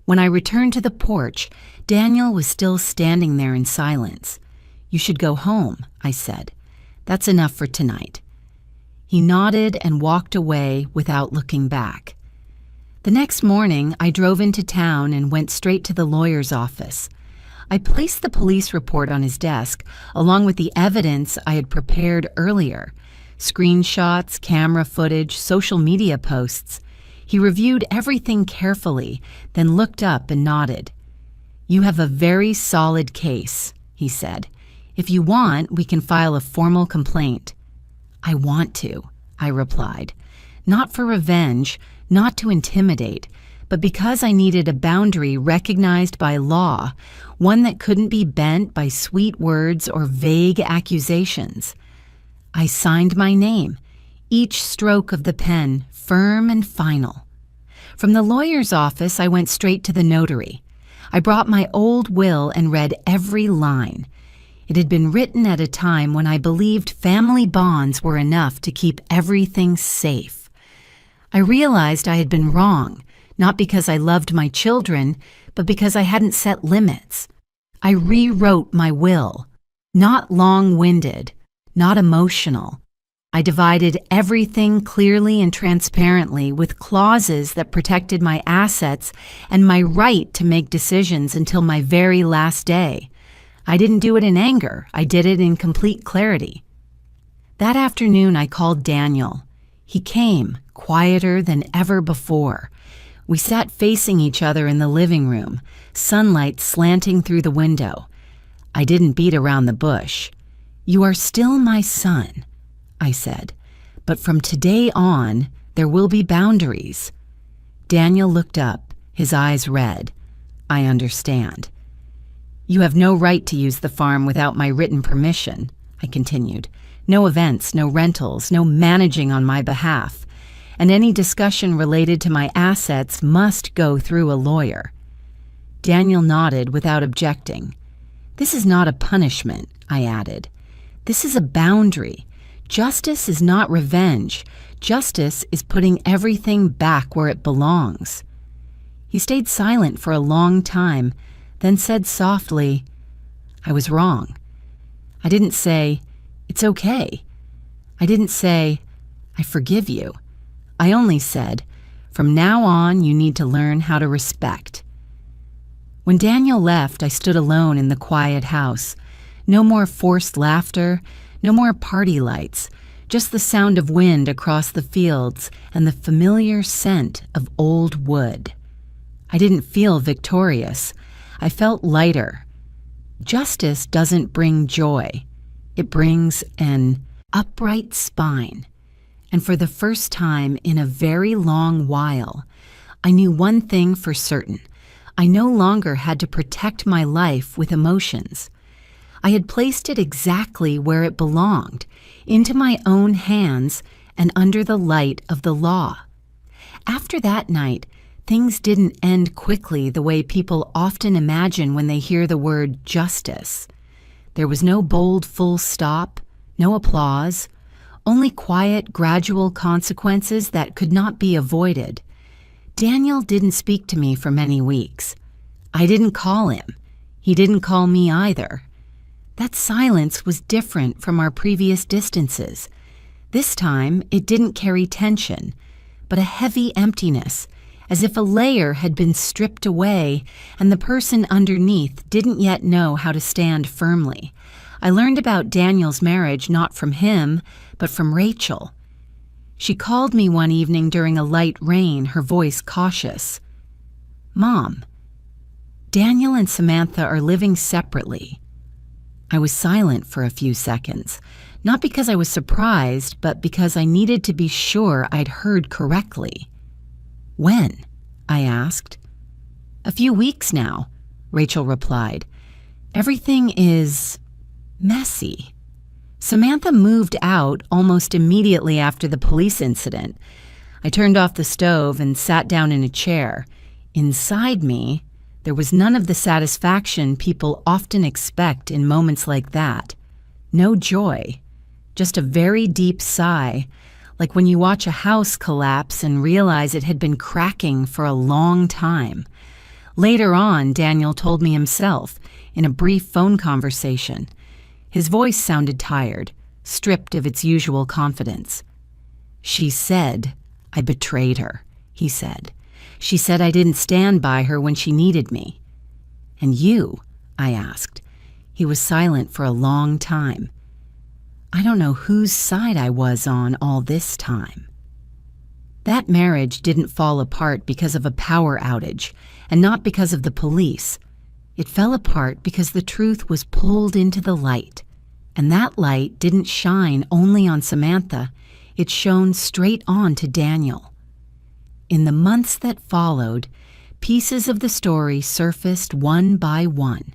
When I returned to the porch, Daniel was still standing there in silence. "You should go home," I said. "That's enough for tonight." He nodded and walked away without looking back. The next morning, I drove into town and went straight to the lawyer's office. I placed the police report on his desk, along with the evidence I had prepared earlier: screenshots, camera footage, social media posts. He reviewed everything carefully, then looked up and nodded. "You have a very solid case," he said. "If you want, we can file a formal complaint." "I want to," I replied. Not for revenge, not to intimidate, but because I needed a boundary recognized by law, one that couldn't be bent by sweet words or vague accusations. I signed my name, each stroke of the pen firm and final. From the lawyer's office, I went straight to the notary. I brought my old will and read every line. It had been written at a time when I believed family bonds were enough to keep everything safe. I realized I had been wrong, not because I loved my children, but because I hadn't set limits. I rewrote my will, not long-winded, not emotional. I divided everything clearly and transparently with clauses that protected my assets and my right to make decisions until my very last day. I didn't do it in anger. I did it in complete clarity. That afternoon, I called Daniel. He came, quieter than ever before. We sat facing each other in the living room, sunlight slanting through the window. I didn't beat around the bush. "You are still my son," I said, "but from today on, there will be boundaries." Daniel looked up, his eyes red. "I understand." "You have no right to use the farm without my written permission," I continued. "No events, no rentals, no managing on my behalf. and any discussion related to my assets must go through a lawyer. Daniel nodded without objecting. This is not a punishment, I added. This is a boundary. Justice is not revenge. Justice is putting everything back where it belongs. He stayed silent for a long time, then said softly, I was wrong. I didn't say, it's okay. I didn't say, I forgive you. I only said, from now on you need to learn how to respect. When Daniel left, I stood alone in the quiet house. No more forced laughter, no more party lights, just the sound of wind across the fields and the familiar scent of old wood. I didn't feel victorious. I felt lighter. Justice doesn't bring joy. It brings an upright spine. And for the first time in a very long while, I knew one thing for certain. I no longer had to protect my life with emotions. I had placed it exactly where it belonged, into my own hands and under the light of the law. After that night, things didn't end quickly the way people often imagine when they hear the word justice. There was no bold full stop, no applause, only quiet, gradual consequences that could not be avoided. Daniel didn't speak to me for many weeks. I didn't call him. He didn't call me either. That silence was different from our previous distances. This time, it didn't carry tension, but a heavy emptiness, as if a layer had been stripped away and the person underneath didn't yet know how to stand firmly. I learned about Daniel's marriage not from him, but from Rachel. She called me one evening during a light rain, her voice cautious. Mom, Daniel and Samantha are living separately. I was silent for a few seconds, not because I was surprised, but because I needed to be sure I'd heard correctly. When? I asked. A few weeks now, Rachel replied. Everything is messy. Samantha moved out almost immediately after the police incident. I turned off the stove and sat down in a chair. Inside me, there was none of the satisfaction people often expect in moments like that. No joy, just a very deep sigh, like when you watch a house collapse and realize it had been cracking for a long time. Later on, Daniel told me himself, in a brief phone conversation. His voice sounded tired, stripped of its usual confidence. She said I betrayed her, he said. She said I didn't stand by her when she needed me. And you? I asked. He was silent for a long time. I don't know whose side I was on all this time. That marriage didn't fall apart because of a power outage, and not because of the police. It fell apart because the truth was pulled into the light, and that light didn't shine only on Samantha, it shone straight on to Daniel. In the months that followed, pieces of the story surfaced one by one.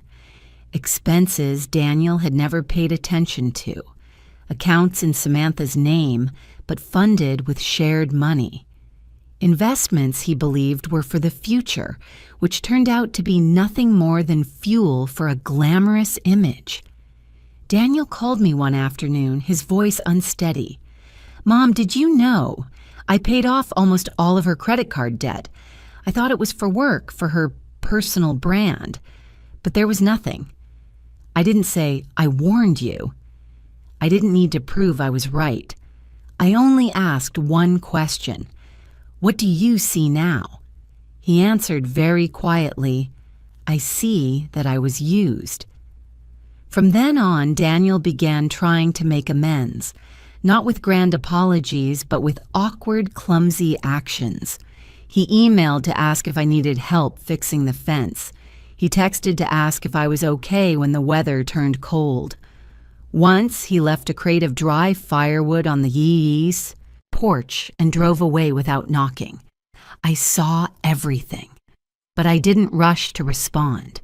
Expenses Daniel had never paid attention to, accounts in Samantha's name, but funded with shared money. Investments he believed were for the future, which turned out to be nothing more than fuel for a glamorous image. Daniel called me one afternoon, his voice unsteady. Mom, did you know? I paid off almost all of her credit card debt. I thought it was for work, for her personal brand. But there was nothing. I didn't say, I warned you. I didn't need to prove I was right. I only asked one question. What do you see now? He answered very quietly, I see that I was used. From then on, Daniel began trying to make amends, not with grand apologies, but with awkward, clumsy actions. He emailed to ask if I needed help fixing the fence. He texted to ask if I was okay when the weather turned cold. Once, he left a crate of dry firewood on the Yee's porch and drove away without knocking. I saw everything, but I didn't rush to respond.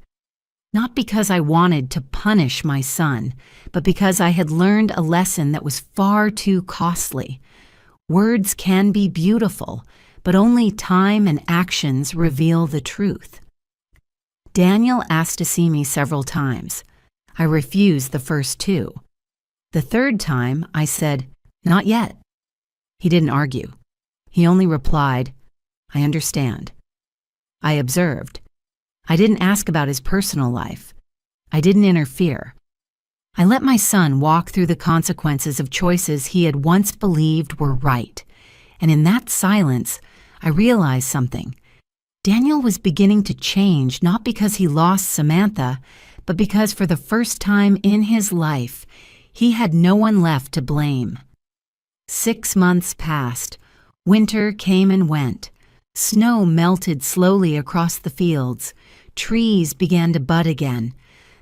Not because I wanted to punish my son, but because I had learned a lesson that was far too costly. Words can be beautiful, but only time and actions reveal the truth. Daniel asked to see me several times. I refused the first two. The third time, I said, "Not yet." He didn't argue. He only replied, "I understand." I observed. I didn't ask about his personal life. I didn't interfere. I let my son walk through the consequences of choices he had once believed were right. And in that silence, I realized something. Daniel was beginning to change, not because he lost Samantha, but because for the first time in his life, he had no one left to blame. 6 months passed. Winter came and went. Snow melted slowly across the fields. Trees began to bud again.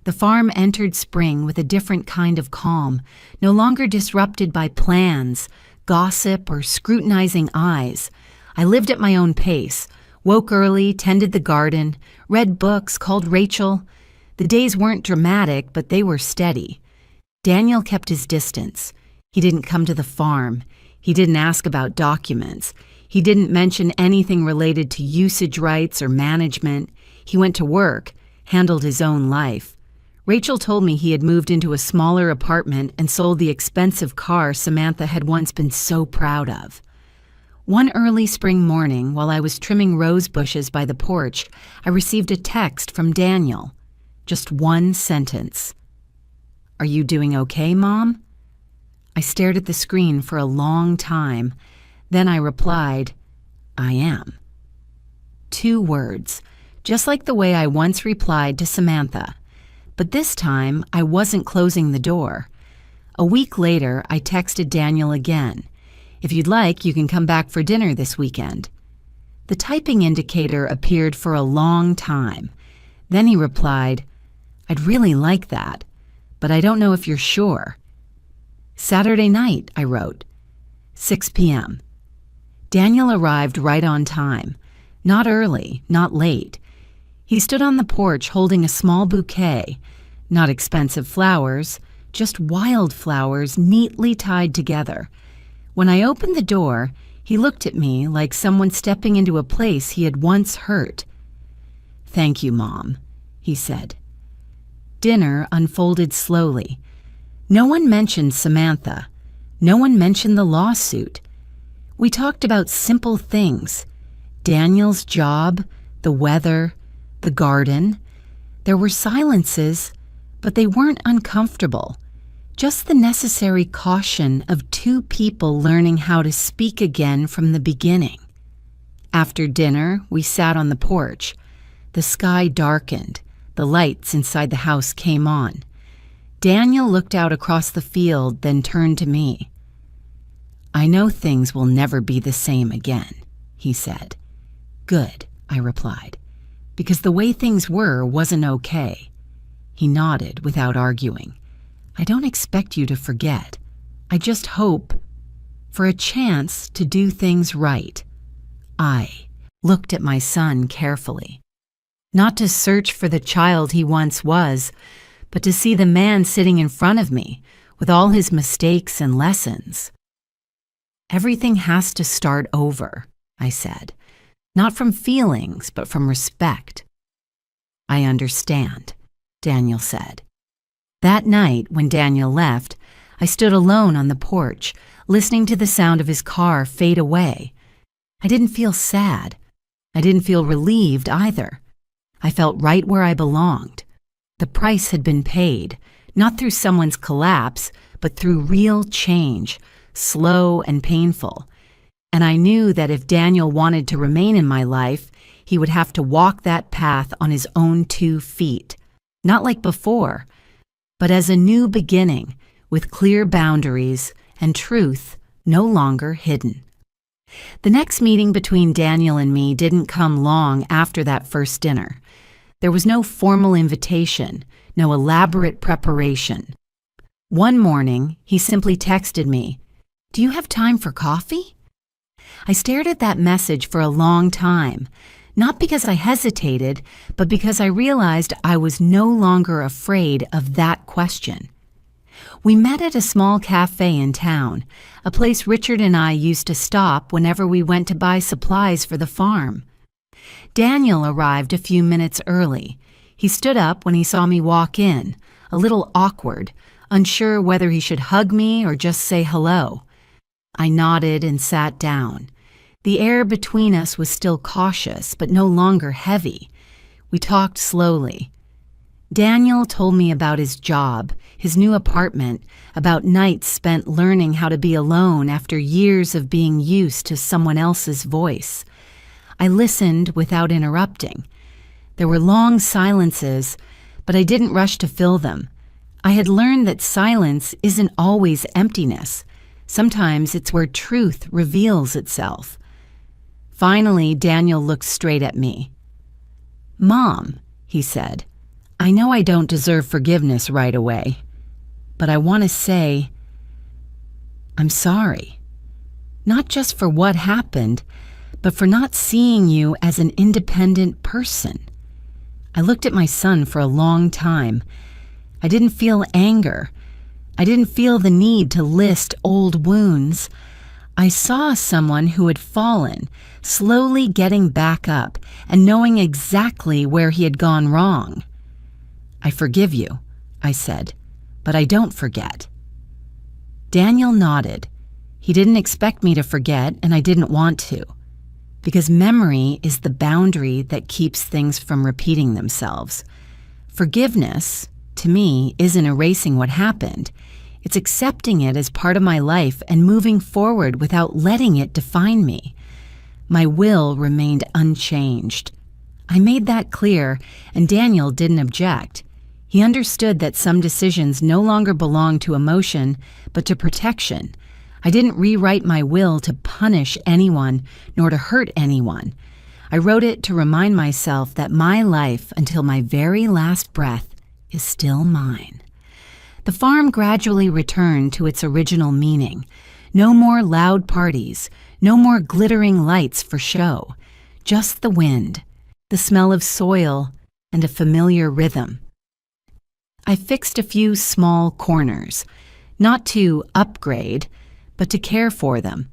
The farm entered spring with a different kind of calm, no longer disrupted by plans, gossip, or scrutinizing eyes. I lived at my own pace, woke early, tended the garden, read books, called Rachel. The days weren't dramatic, but they were steady. Daniel kept his distance. He didn't come to the farm. He didn't ask about documents. He didn't mention anything related to usage rights or management. He went to work, handled his own life. Rachel told me he had moved into a smaller apartment and sold the expensive car Samantha had once been so proud of. One early spring morning, while I was trimming rose bushes by the porch, I received a text from Daniel. Just one sentence. "Are you doing okay, Mom?" I stared at the screen for a long time. Then I replied, "I am." 2 words, just like the way I once replied to Samantha. But this time, I wasn't closing the door. A week later, I texted Daniel again. "If you'd like, you can come back for dinner this weekend." The typing indicator appeared for a long time. Then he replied, "I'd really like that, but I don't know if you're sure." "Saturday night," I wrote. 6 p.m. Daniel arrived right on time. Not early, not late. He stood on the porch holding a small bouquet. Not expensive flowers, just wild flowers neatly tied together. When I opened the door, he looked at me like someone stepping into a place he had once hurt. "Thank you, Mom," he said. Dinner unfolded slowly. No one mentioned Samantha. No one mentioned the lawsuit. We talked about simple things. Daniel's job, the weather, the garden. There were silences, but they weren't uncomfortable. Just the necessary caution of 2 people learning how to speak again from the beginning. After dinner, we sat on the porch. The sky darkened. The lights inside the house came on. Daniel looked out across the field, then turned to me. "I know things will never be the same again," he said. "Good," I replied, "because the way things were wasn't okay." He nodded without arguing. "I don't expect you to forget. I just hope for a chance to do things right." I looked at my son carefully. Not to search for the child he once was, but to see the man sitting in front of me with all his mistakes and lessons. "Everything has to start over," I said. "Not from feelings, but from respect." "I understand," Daniel said. That night, when Daniel left, I stood alone on the porch, listening to the sound of his car fade away. I didn't feel sad. I didn't feel relieved either. I felt right where I belonged. The price had been paid, not through someone's collapse, but through real change, slow and painful. And I knew that if Daniel wanted to remain in my life, he would have to walk that path on his own 2 feet. Not like before, but as a new beginning, with clear boundaries and truth no longer hidden. The next meeting between Daniel and me didn't come long after that first dinner. There was no formal invitation, no elaborate preparation. One morning, he simply texted me, "Do you have time for coffee?" I stared at that message for a long time, not because I hesitated, but because I realized I was no longer afraid of that question. We met at a small cafe in town, a place Richard and I used to stop whenever we went to buy supplies for the farm. Daniel arrived a few minutes early. He stood up when he saw me walk in, a little awkward, unsure whether he should hug me or just say hello. I nodded and sat down. The air between us was still cautious, but no longer heavy. We talked slowly. Daniel told me about his job, his new apartment, about nights spent learning how to be alone after years of being used to someone else's voice. I listened without interrupting. There were long silences, but I didn't rush to fill them. I had learned that silence isn't always emptiness. Sometimes it's where truth reveals itself. Finally, Daniel looked straight at me. "Mom," he said, "I know I don't deserve forgiveness right away, but I want to say I'm sorry. Not just for what happened, but for not seeing you as an independent person." I looked at my son for a long time. I didn't feel anger. I didn't feel the need to list old wounds. I saw someone who had fallen, slowly getting back up and knowing exactly where he had gone wrong. "I forgive you," I said, "but I don't forget." Daniel nodded. He didn't expect me to forget, and I didn't want to, because memory is the boundary that keeps things from repeating themselves. Forgiveness, to me, isn't erasing what happened. It's accepting it as part of my life and moving forward without letting it define me. My will remained unchanged. I made that clear, and Daniel didn't object. He understood that some decisions no longer belonged to emotion, but to protection. I didn't rewrite my will to punish anyone, nor to hurt anyone. I wrote it to remind myself that my life, until my very last breath, is still mine. The farm gradually returned to its original meaning. No more loud parties, no more glittering lights for show. Just the wind, the smell of soil, and a familiar rhythm. I fixed a few small corners, not to upgrade, but to care for them.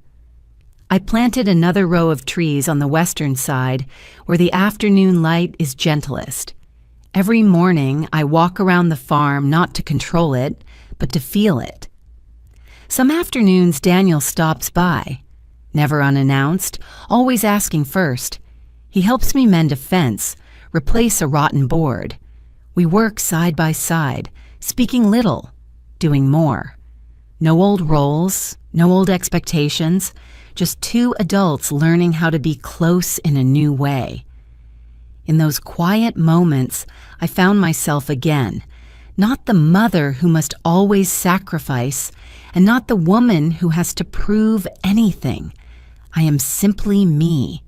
I planted another row of trees on the western side, where the afternoon light is gentlest. Every morning, I walk around the farm not to control it, but to feel it. Some afternoons, Daniel stops by, never unannounced, always asking first. He helps me mend a fence, replace a rotten board. We work side by side, speaking little, doing more. No old roles, no old expectations, just two adults learning how to be close in a new way. In those quiet moments, I found myself again, not the mother who must always sacrifice, and not the woman who has to prove anything. I am simply me,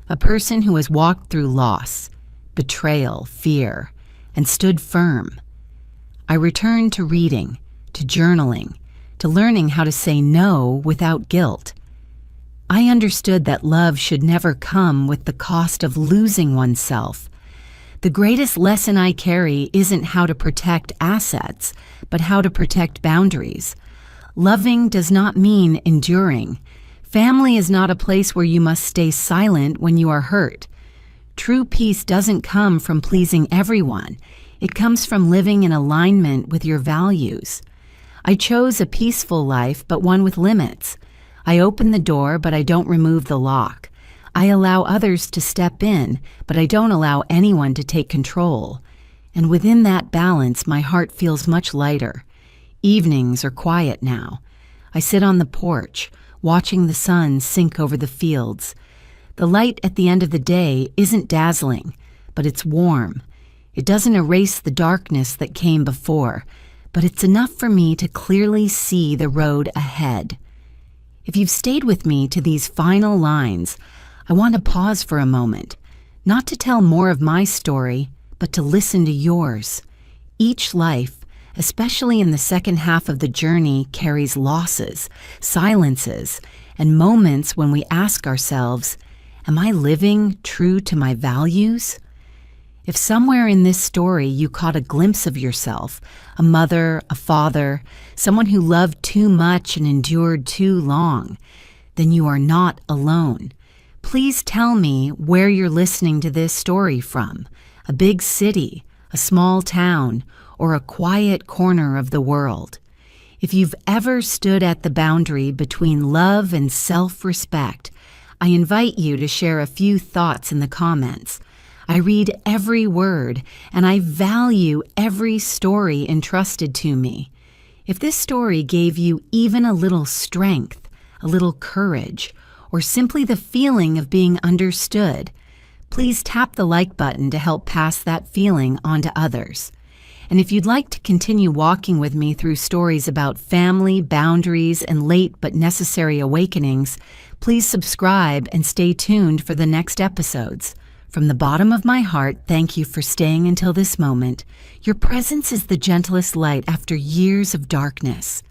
a person who has walked through loss, betrayal, fear, and stood firm. I returned to reading, to journaling, to learning how to say no without guilt. I understood that love should never come with the cost of losing oneself. The greatest lesson I carry isn't how to protect assets, but how to protect boundaries. Loving does not mean enduring. Family is not a place where you must stay silent when you are hurt. True peace doesn't come from pleasing everyone. It comes from living in alignment with your values. I chose a peaceful life, but one with limits. I open the door, but I don't remove the lock. I allow others to step in, but I don't allow anyone to take control. And within that balance, my heart feels much lighter. Evenings are quiet now. I sit on the porch, watching the sun sink over the fields. The light at the end of the day isn't dazzling, but it's warm. It doesn't erase the darkness that came before, but it's enough for me to clearly see the road ahead. If you've stayed with me to these final lines, I want to pause for a moment, not to tell more of my story, but to listen to yours. Each life, especially in the second half of the journey, carries losses, silences, and moments when we ask ourselves, am I living true to my values? If somewhere in this story you caught a glimpse of yourself, a mother, a father, someone who loved too much and endured too long, then you are not alone. Please tell me where you're listening to this story from: a big city, a small town, or a quiet corner of the world. If you've ever stood at the boundary between love and self-respect, I invite you to share a few thoughts in the comments. I read every word, and I value every story entrusted to me. If this story gave you even a little strength, a little courage, or simply the feeling of being understood, please tap the like button to help pass that feeling on to others. And if you'd like to continue walking with me through stories about family, boundaries, and late but necessary awakenings, please subscribe and stay tuned for the next episodes. From the bottom of my heart, thank you for staying until this moment. Your presence is the gentlest light after years of darkness.